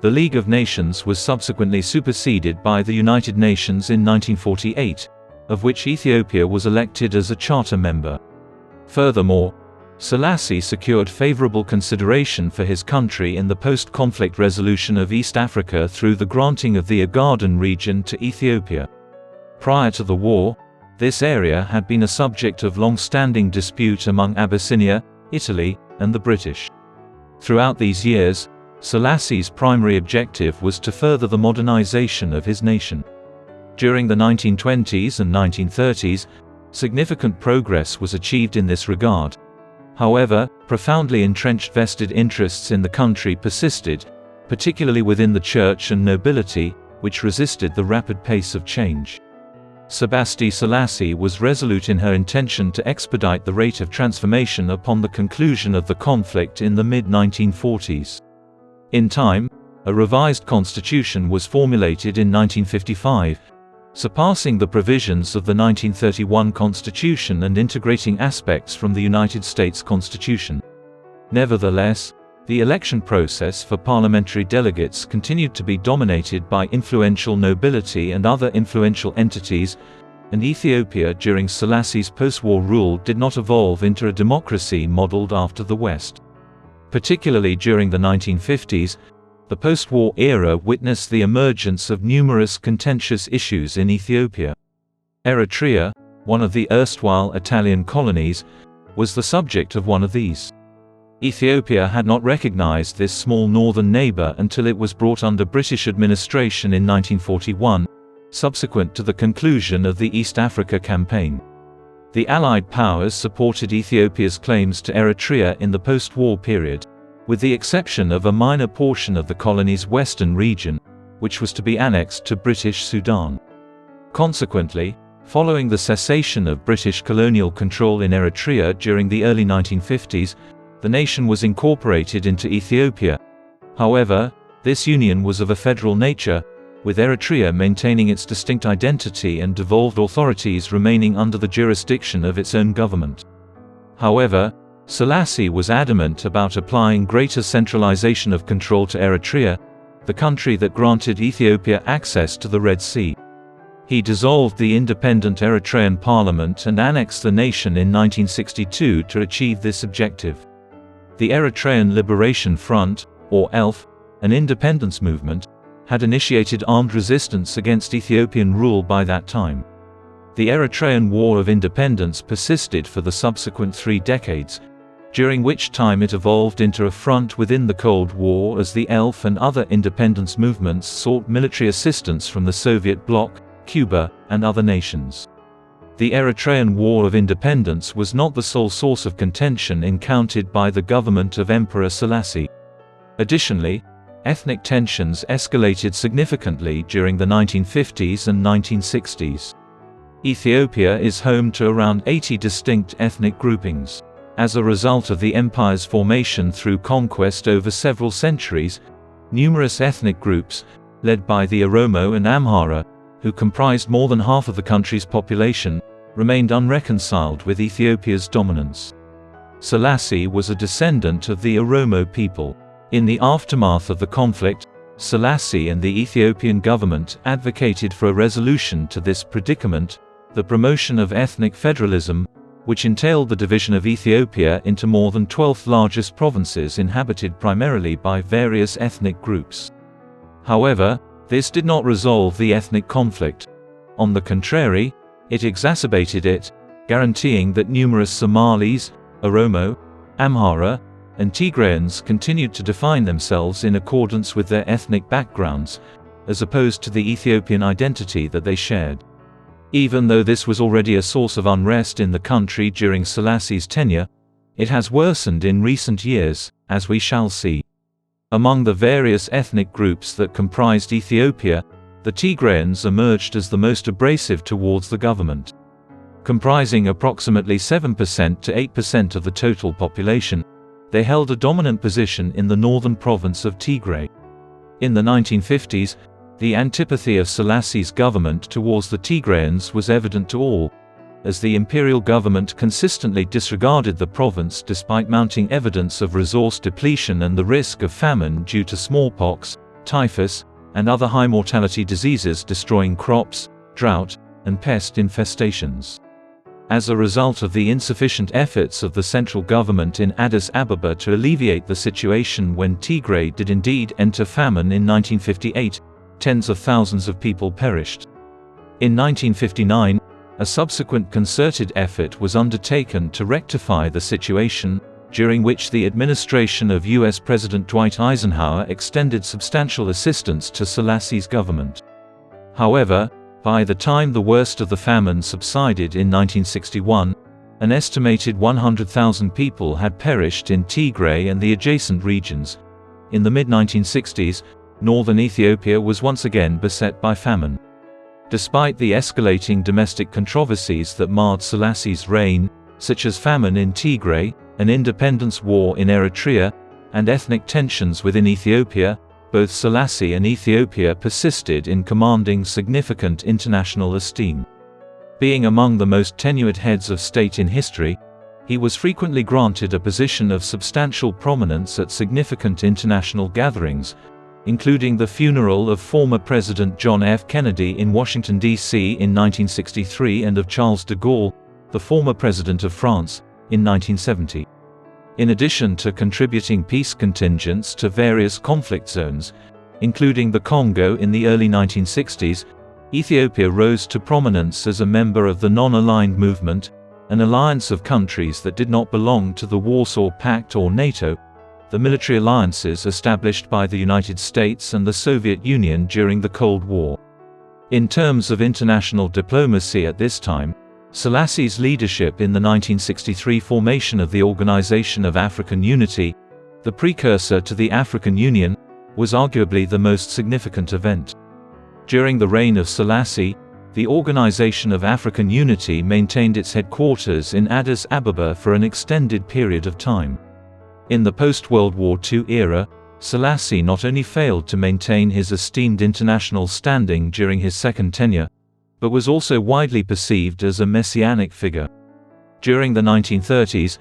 The League of Nations was subsequently superseded by the United Nations in 1948, of which Ethiopia was elected as a charter member. Furthermore, Selassie secured favorable consideration for his country in the post-conflict resolution of East Africa through the granting of the Ogaden region to Ethiopia. Prior to the war, this area had been a subject of long-standing dispute among Abyssinia, Italy, and the British. Throughout these years, Selassie's primary objective was to further the modernization of his nation. During the 1920s and 1930s, significant progress was achieved in this regard. However, profoundly entrenched vested interests in the country persisted, particularly within the church and nobility, which resisted the rapid pace of change. Sebasti Selassie was resolute in her intention to expedite the rate of transformation upon the conclusion of the conflict in the mid-1940s. In time, a revised constitution was formulated in 1955, surpassing the provisions of the 1931 Constitution and integrating aspects from the United States Constitution. Nevertheless, the election process for parliamentary delegates continued to be dominated by influential nobility and other influential entities, and Ethiopia during Selassie's post-war rule did not evolve into a democracy modeled after the West. Particularly during the 1950s, the post-war era witnessed the emergence of numerous contentious issues in Ethiopia. Eritrea, one of the erstwhile Italian colonies, was the subject of one of these. Ethiopia had not recognized this small northern neighbor until it was brought under British administration in 1941, subsequent to the conclusion of the East Africa Campaign. The Allied powers supported Ethiopia's claims to Eritrea in the post-war period, with the exception of a minor portion of the colony's western region, which was to be annexed to British Sudan. Consequently, following the cessation of British colonial control in Eritrea during the early 1950s, the nation was incorporated into Ethiopia. However, this union was of a federal nature, with Eritrea maintaining its distinct identity and devolved authorities remaining under the jurisdiction of its own government. However, Selassie was adamant about applying greater centralization of control to Eritrea, the country that granted Ethiopia access to the Red Sea. He dissolved the independent Eritrean parliament and annexed the nation in 1962 to achieve this objective. The Eritrean Liberation Front, or ELF, an independence movement, had initiated armed resistance against Ethiopian rule by that time. The Eritrean War of Independence persisted for the subsequent 3 decades, during which time it evolved into a front within the Cold War as the ELF and other independence movements sought military assistance from the Soviet bloc, Cuba, and other nations. The Eritrean War of Independence was not the sole source of contention encountered by the government of Emperor Selassie. Additionally, ethnic tensions escalated significantly during the 1950s and 1960s. Ethiopia is home to around 80 distinct ethnic groupings. As a result of the empire's formation through conquest over several centuries, numerous ethnic groups, led by the Oromo and Amhara, who comprised more than half of the country's population, remained unreconciled with Ethiopia's dominance. Selassie was a descendant of the Oromo people. In the aftermath of the conflict, Selassie and the Ethiopian government advocated for a resolution to this predicament, the promotion of ethnic federalism, which entailed the division of Ethiopia into more than 12 largest provinces inhabited primarily by various ethnic groups. However, this did not resolve the ethnic conflict. On the contrary, it exacerbated it, guaranteeing that numerous Somalis, Oromo, Amhara, and Tigrayans continued to define themselves in accordance with their ethnic backgrounds, as opposed to the Ethiopian identity that they shared. Even though this was already a source of unrest in the country during Selassie's tenure, it has worsened in recent years, as we shall see. Among the various ethnic groups that comprised Ethiopia, the Tigrayans emerged as the most abrasive towards the government. Comprising approximately 7% to 8% of the total population, they held a dominant position in the northern province of Tigray. In the 1950s, the antipathy of Selassie's government towards the Tigrayans was evident to all, as the imperial government consistently disregarded the province despite mounting evidence of resource depletion and the risk of famine due to smallpox, typhus, and other high-mortality diseases destroying crops, drought, and pest infestations. As a result of the insufficient efforts of the central government in Addis Ababa to alleviate the situation when Tigray did indeed enter famine in 1958, tens of thousands of people perished. In 1959, a subsequent concerted effort was undertaken to rectify the situation, during which the administration of US President Dwight Eisenhower extended substantial assistance to Selassie's government. However, by the time the worst of the famine subsided in 1961, an estimated 100,000 people had perished in Tigray and the adjacent regions. In the mid-1960s, northern Ethiopia was once again beset by famine. Despite the escalating domestic controversies that marred Selassie's reign, such as famine in Tigray, an independence war in Eritrea, and ethnic tensions within Ethiopia, both Selassie and Ethiopia persisted in commanding significant international esteem. Being among the most tenured heads of state in history, he was frequently granted a position of substantial prominence at significant international gatherings, including the funeral of former President John F. Kennedy in Washington, D.C. in 1963 and of Charles de Gaulle, the former President of France, in 1970. In addition to contributing peace contingents to various conflict zones, including the Congo in the early 1960s, Ethiopia rose to prominence as a member of the Non-Aligned Movement, an alliance of countries that did not belong to the Warsaw Pact or NATO, the military alliances established by the United States and the Soviet Union during the Cold War. In terms of international diplomacy at this time, Selassie's leadership in the 1963 formation of the Organization of African Unity, the precursor to the African Union, was arguably the most significant event. During the reign of Selassie, the Organization of African Unity maintained its headquarters in Addis Ababa for an extended period of time. In the post-World War II era, Selassie not only failed to maintain his esteemed international standing during his second tenure, but was also widely perceived as a messianic figure. During the 1930s,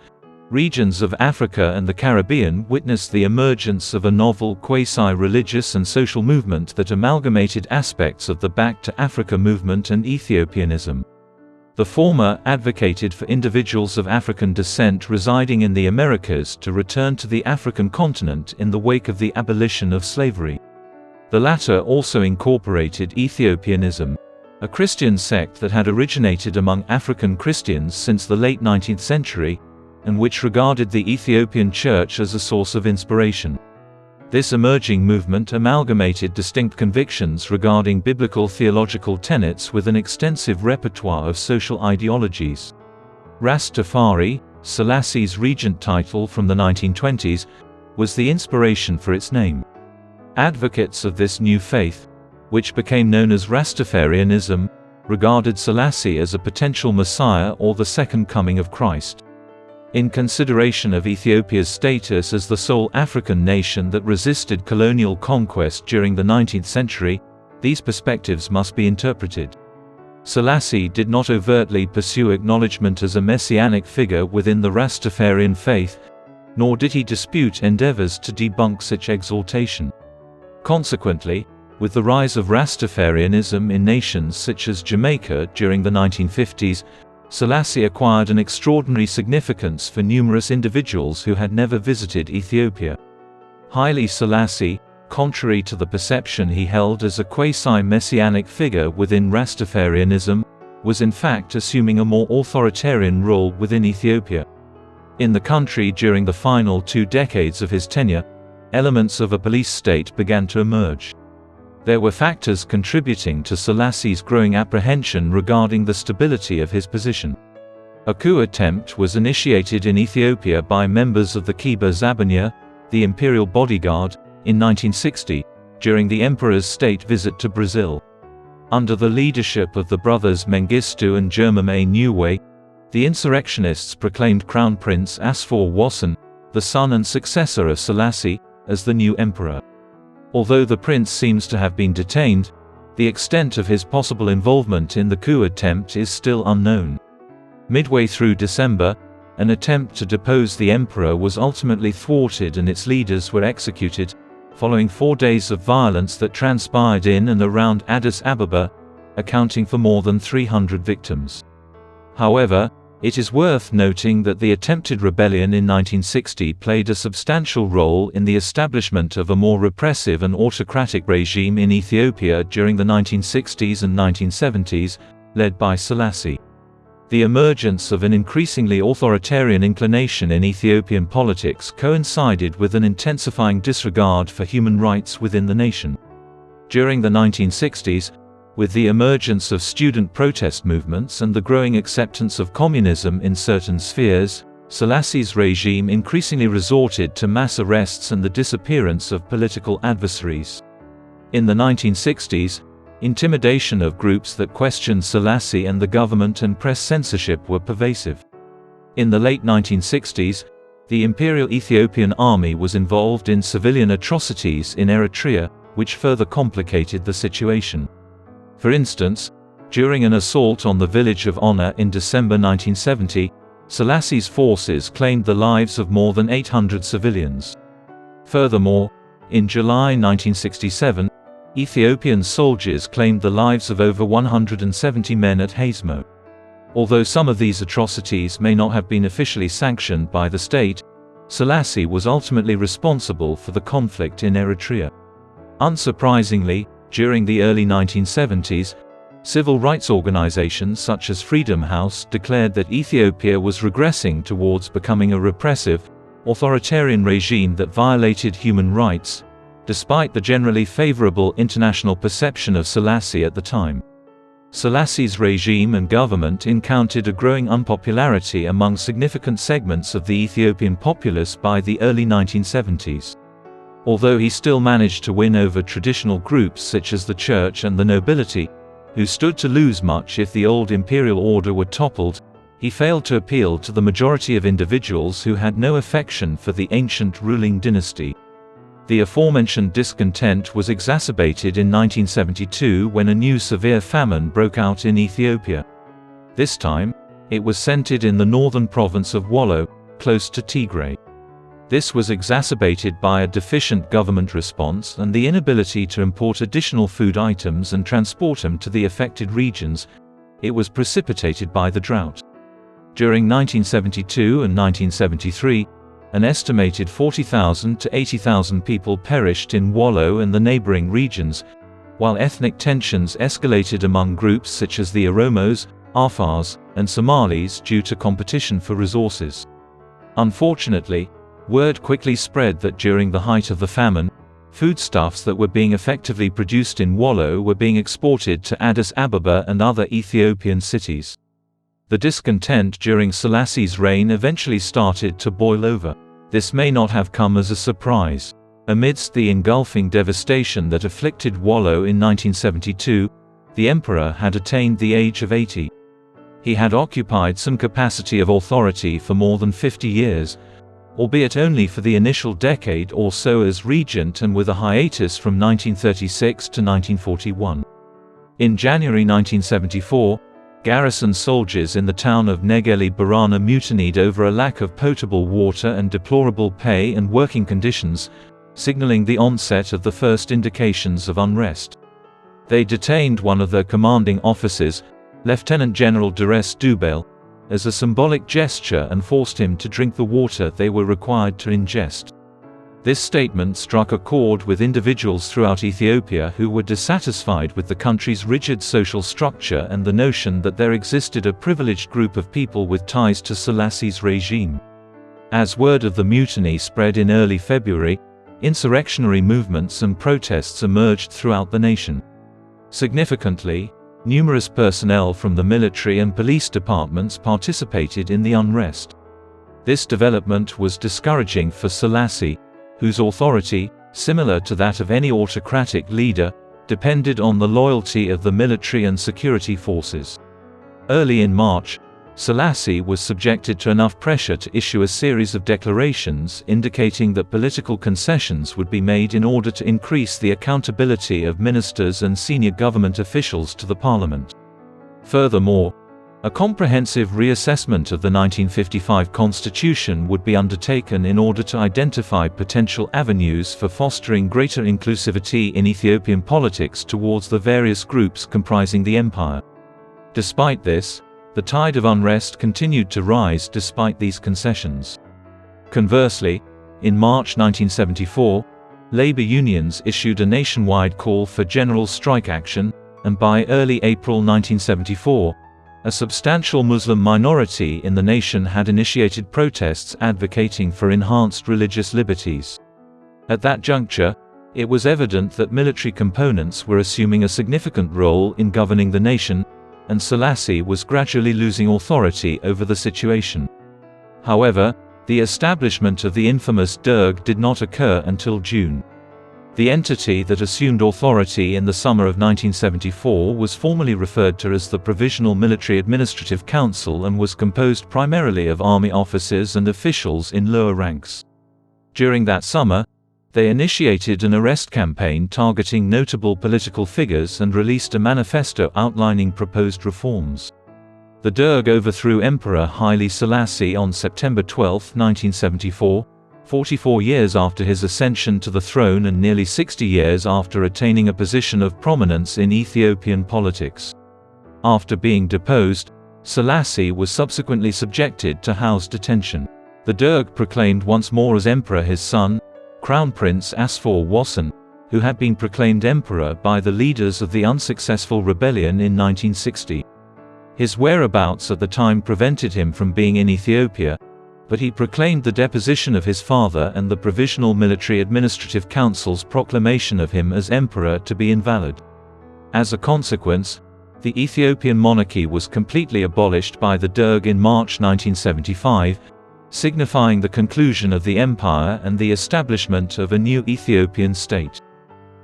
regions of Africa and the Caribbean witnessed the emergence of a novel quasi-religious and social movement that amalgamated aspects of the Back to Africa movement and Ethiopianism. The former advocated for individuals of African descent residing in the Americas to return to the African continent in the wake of the abolition of slavery. The latter also incorporated Ethiopianism, a Christian sect that had originated among African Christians since the late 19th century, and which regarded the Ethiopian Church as a source of inspiration. This emerging movement amalgamated distinct convictions regarding biblical theological tenets with an extensive repertoire of social ideologies. Rastafari, Selassie's regent title from the 1920s, was the inspiration for its name. Advocates of this new faith, which became known as Rastafarianism, regarded Selassie as a potential Messiah or the second coming of Christ. In consideration of Ethiopia's status as the sole African nation that resisted colonial conquest during the 19th century, these perspectives must be interpreted. Selassie did not overtly pursue acknowledgement as a messianic figure within the Rastafarian faith, nor did he dispute endeavors to debunk such exaltation. Consequently, with the rise of Rastafarianism in nations such as Jamaica during the 1950s, Selassie acquired an extraordinary significance for numerous individuals who had never visited Ethiopia. Haile Selassie, contrary to the perception he held as a quasi-messianic figure within Rastafarianism, was in fact assuming a more authoritarian role within Ethiopia. In the country during the final 2 decades of his tenure, elements of a police state began to emerge. There were factors contributing to Selassie's growing apprehension regarding the stability of his position. A coup attempt was initiated in Ethiopia by members of the Kiba Zabanya, the imperial bodyguard, in 1960, during the emperor's state visit to Brazil. Under the leadership of the brothers Mengistu and Germain Niue, the insurrectionists proclaimed Crown Prince Asfor Wasson, the son and successor of Selassie, as the new emperor. Although the prince seems to have been detained, the extent of his possible involvement in the coup attempt is still unknown. Midway through December, an attempt to depose the emperor was ultimately thwarted and its leaders were executed, following 4 days of violence that transpired in and around Addis Ababa, accounting for more than 300 victims. However, it is worth noting that the attempted rebellion in 1960 played a substantial role in the establishment of a more repressive and autocratic regime in Ethiopia during the 1960s and 1970s, led by Selassie. The emergence of an increasingly authoritarian inclination in Ethiopian politics coincided with an intensifying disregard for human rights within the nation. During the 1960s, with the emergence of student protest movements and the growing acceptance of communism in certain spheres, Selassie's regime increasingly resorted to mass arrests and the disappearance of political adversaries. In the 1960s, intimidation of groups that questioned Selassie and the government and press censorship were pervasive. In the late 1960s, The Imperial Ethiopian Army was involved in civilian atrocities in Eritrea, which further complicated the situation. For instance, during an assault on the village of Honor in December 1970, Selassie's forces claimed the lives of more than 800 civilians. Furthermore, in July 1967, Ethiopian soldiers claimed the lives of over 170 men at Hazemo. Although some of these atrocities may not have been officially sanctioned by the state, Selassie was ultimately responsible for the conflict in Eritrea. Unsurprisingly, during the early 1970s, civil rights organizations such as Freedom House declared that Ethiopia was regressing towards becoming a repressive, authoritarian regime that violated human rights, despite the generally favorable international perception of Selassie at the time. Selassie's regime and government encountered a growing unpopularity among significant segments of the Ethiopian populace by the early 1970s. Although he still managed to win over traditional groups such as the church and the nobility, who stood to lose much if the old imperial order were toppled, he failed to appeal to the majority of individuals who had no affection for the ancient ruling dynasty. The aforementioned discontent was exacerbated in 1972 when a new severe famine broke out in Ethiopia. This time, it was centered in the northern province of Wollo, close to Tigray. This was exacerbated by a deficient government response and the inability to import additional food items and transport them to the affected regions. It was precipitated by the drought. During 1972 and 1973, an estimated 40,000 to 80,000 people perished in Wollo and the neighboring regions, while ethnic tensions escalated among groups such as the Oromos, Afars, and Somalis due to competition for resources. Unfortunately, word quickly spread that during the height of the famine, foodstuffs that were being effectively produced in Wollo were being exported to Addis Ababa and other Ethiopian cities. The discontent during Selassie's reign eventually started to boil over. This may not have come as a surprise. Amidst the engulfing devastation that afflicted Wollo in 1972, the emperor had attained the age of 80. He had occupied some capacity of authority for more than 50 years, albeit only for the initial decade or so as regent and with a hiatus from 1936 to 1941. In January 1974, garrison soldiers in the town of Negeli Barana mutinied over a lack of potable water and deplorable pay and working conditions, signaling the onset of the first indications of unrest. They detained one of their commanding officers, Lieutenant General Dures Dubel, as a symbolic gesture and forced him to drink the water they were required to ingest. This statement struck a chord with individuals throughout Ethiopia who were dissatisfied with the country's rigid social structure and the notion that there existed a privileged group of people with ties to Selassie's regime. As word of the mutiny spread in early February, insurrectionary movements and protests emerged throughout the nation. Significantly, numerous personnel from the military and police departments participated in the unrest. This development was discouraging for Selassie, whose authority, similar to that of any autocratic leader, depended on the loyalty of the military and security forces. Early in March, Selassie was subjected to enough pressure to issue a series of declarations indicating that political concessions would be made in order to increase the accountability of ministers and senior government officials to the parliament. Furthermore, a comprehensive reassessment of the 1955 constitution would be undertaken in order to identify potential avenues for fostering greater inclusivity in Ethiopian politics towards the various groups comprising the empire. Despite this, the tide of unrest continued to rise despite these concessions. Conversely, in March 1974, labor unions issued a nationwide call for general strike action, and by early April 1974, a substantial Muslim minority in the nation had initiated protests advocating for enhanced religious liberties. At that juncture, it was evident that military components were assuming a significant role in governing the nation, and Selassie was gradually losing authority over the situation. However, the establishment of the infamous Derg did not occur until June. The entity that assumed authority in the summer of 1974 was formally referred to as the Provisional Military Administrative Council and was composed primarily of army officers and officials in lower ranks. During that summer, they initiated an arrest campaign targeting notable political figures and released a manifesto outlining proposed reforms. The Derg overthrew Emperor Haile Selassie on September 12, 1974, 44 years after his ascension to the throne and nearly 60 years after attaining a position of prominence in Ethiopian politics. After being deposed, Selassie was subsequently subjected to house detention. The Derg proclaimed once more as emperor his son, Crown Prince Asfor Wasson, who had been proclaimed emperor by the leaders of the unsuccessful rebellion in 1960. His whereabouts at the time prevented him from being in Ethiopia, but he proclaimed the deposition of his father and the Provisional Military Administrative Council's proclamation of him as emperor to be invalid. As a consequence, the Ethiopian monarchy was completely abolished by the Derg in March 1975, signifying the conclusion of the empire and the establishment of a new Ethiopian state.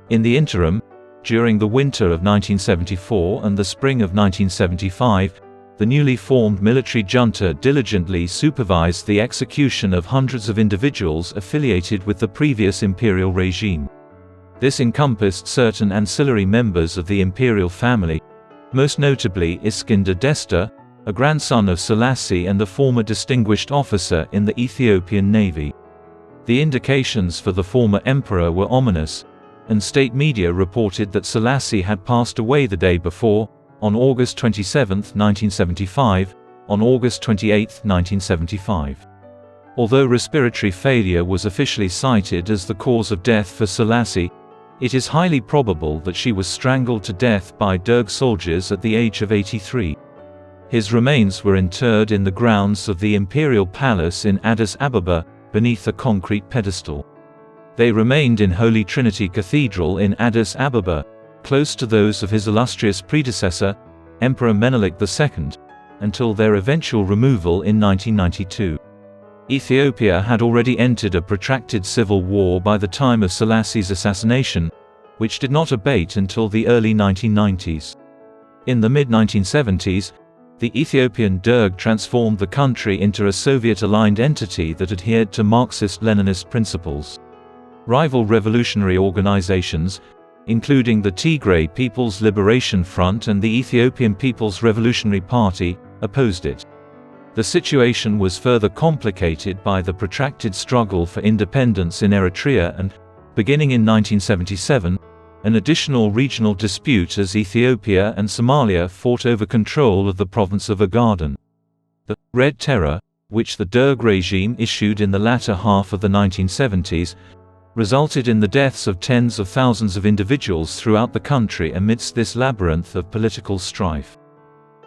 In the interim, during the winter of 1974 and the spring of 1975, the newly formed military junta diligently supervised the execution of hundreds of individuals affiliated with the previous imperial regime. This encompassed certain ancillary members of the imperial family, most notably Iskender Desta, a grandson of Selassie and a former distinguished officer in the Ethiopian Navy. The indications for the former emperor were ominous, and state media reported that Selassie had passed away the day before, on August 27, 1975, on August 28, 1975. Although respiratory failure was officially cited as the cause of death for Selassie, it is highly probable that she was strangled to death by Derg soldiers at the age of 83. His remains were interred in the grounds of the Imperial Palace in Addis Ababa, beneath a concrete pedestal. They remained in Holy Trinity Cathedral in Addis Ababa, close to those of his illustrious predecessor, Emperor Menelik II, until their eventual removal in 1992. Ethiopia had already entered a protracted civil war by the time of Selassie's assassination, which did not abate until the early 1990s. In the mid-1970s, the Ethiopian Derg transformed the country into a Soviet-aligned entity that adhered to Marxist-Leninist principles. Rival revolutionary organizations, including the Tigray People's Liberation Front and the Ethiopian People's Revolutionary Party, opposed it. The situation was further complicated by the protracted struggle for independence in Eritrea and, beginning in 1977, an additional regional dispute as Ethiopia and Somalia fought over control of the province of Ogaden. The Red Terror, which the Derg regime issued in the latter half of the 1970s, resulted in the deaths of tens of thousands of individuals throughout the country amidst this labyrinth of political strife.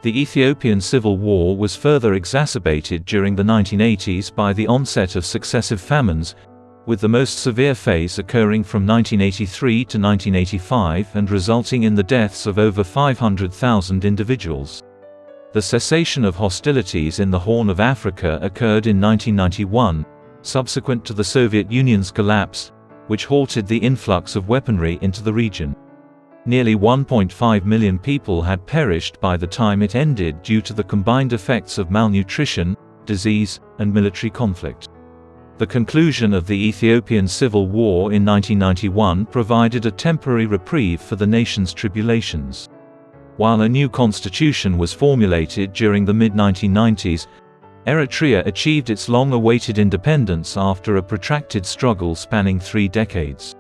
The Ethiopian Civil War was further exacerbated during the 1980s by the onset of successive famines, with the most severe phase occurring from 1983 to 1985 and resulting in the deaths of over 500,000 individuals. The cessation of hostilities in the Horn of Africa occurred in 1991, subsequent to the Soviet Union's collapse, which halted the influx of weaponry into the region. Nearly 1.5 million people had perished by the time it ended due to the combined effects of malnutrition, disease, and military conflict. The conclusion of the Ethiopian Civil War in 1991 provided a temporary reprieve for the nation's tribulations. While a new constitution was formulated during the mid-1990s, Eritrea achieved its long-awaited independence after a protracted struggle spanning 3 decades.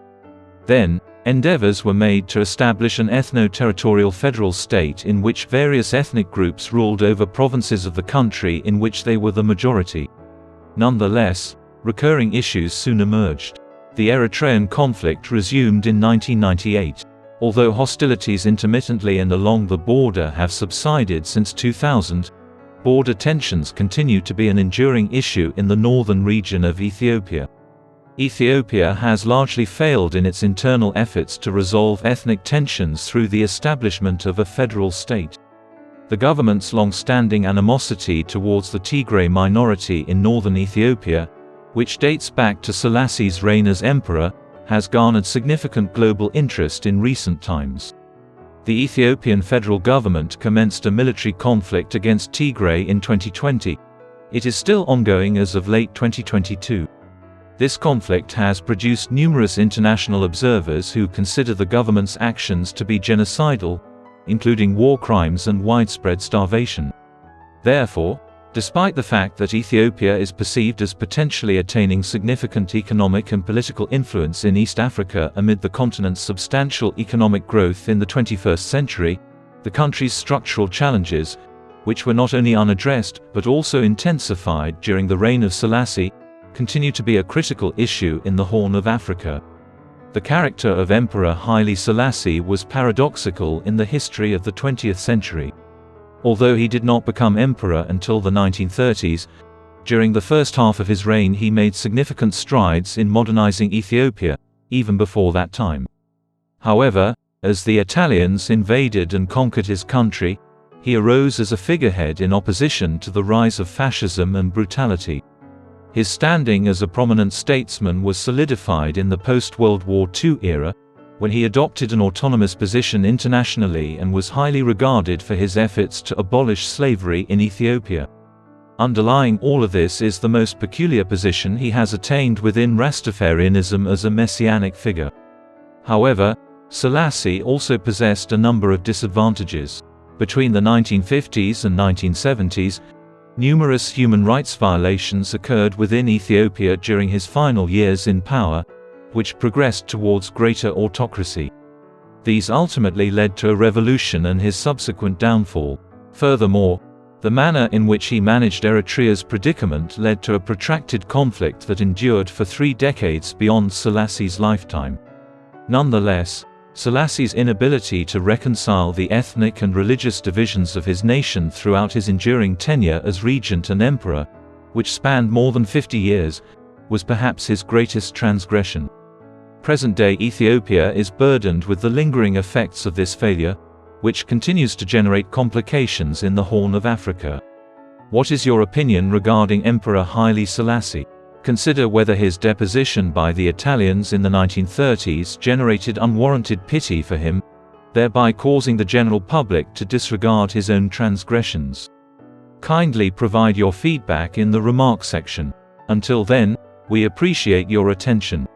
Then, endeavors were made to establish an ethno-territorial federal state in which various ethnic groups ruled over provinces of the country in which they were the majority. Nonetheless, recurring issues soon emerged. The Eritrean conflict resumed in 1998. Although hostilities intermittently and along the border have subsided since 2000, border tensions continue to be an enduring issue in the northern region of Ethiopia. Ethiopia has largely failed in its internal efforts to resolve ethnic tensions through the establishment of a federal state. The government's long-standing animosity towards the Tigray minority in northern Ethiopia, which dates back to Selassie's reign as emperor, has garnered significant global interest in recent times. The Ethiopian federal government commenced a military conflict against Tigray in 2020. It is still ongoing as of late 2022. This conflict has produced numerous international observers who consider the government's actions to be genocidal, including war crimes and widespread starvation. Therefore, despite the fact that Ethiopia is perceived as potentially attaining significant economic and political influence in East Africa amid the continent's substantial economic growth in the 21st century, the country's structural challenges, which were not only unaddressed but also intensified during the reign of Selassie, continue to be a critical issue in the Horn of Africa. The character of Emperor Haile Selassie was paradoxical in the history of the 20th century. Although he did not become emperor until the 1930s, during the first half of his reign he made significant strides in modernizing Ethiopia, even before that time. However, as the Italians invaded and conquered his country, he arose as a figurehead in opposition to the rise of fascism and brutality. His standing as a prominent statesman was solidified in the post-World War II era, when he adopted an autonomous position internationally and was highly regarded for his efforts to abolish slavery in Ethiopia. Underlying all of this is the most peculiar position he has attained within Rastafarianism as a messianic figure. However, Selassie also possessed a number of disadvantages. Between the 1950s and 1970s, numerous human rights violations occurred within Ethiopia during his final years in power, which progressed towards greater autocracy. These ultimately led to a revolution and his subsequent downfall. Furthermore, the manner in which he managed Eritrea's predicament led to a protracted conflict that endured for 3 decades beyond Selassie's lifetime. Nonetheless, Selassie's inability to reconcile the ethnic and religious divisions of his nation throughout his enduring tenure as regent and emperor, which spanned more than 50 years, was perhaps his greatest transgression. Present-day Ethiopia is burdened with the lingering effects of this failure, which continues to generate complications in the Horn of Africa. What is your opinion regarding Emperor Haile Selassie? Consider whether his deposition by the Italians in the 1930s generated unwarranted pity for him, thereby causing the general public to disregard his own transgressions. Kindly provide your feedback in the remarks section. Until then, we appreciate your attention.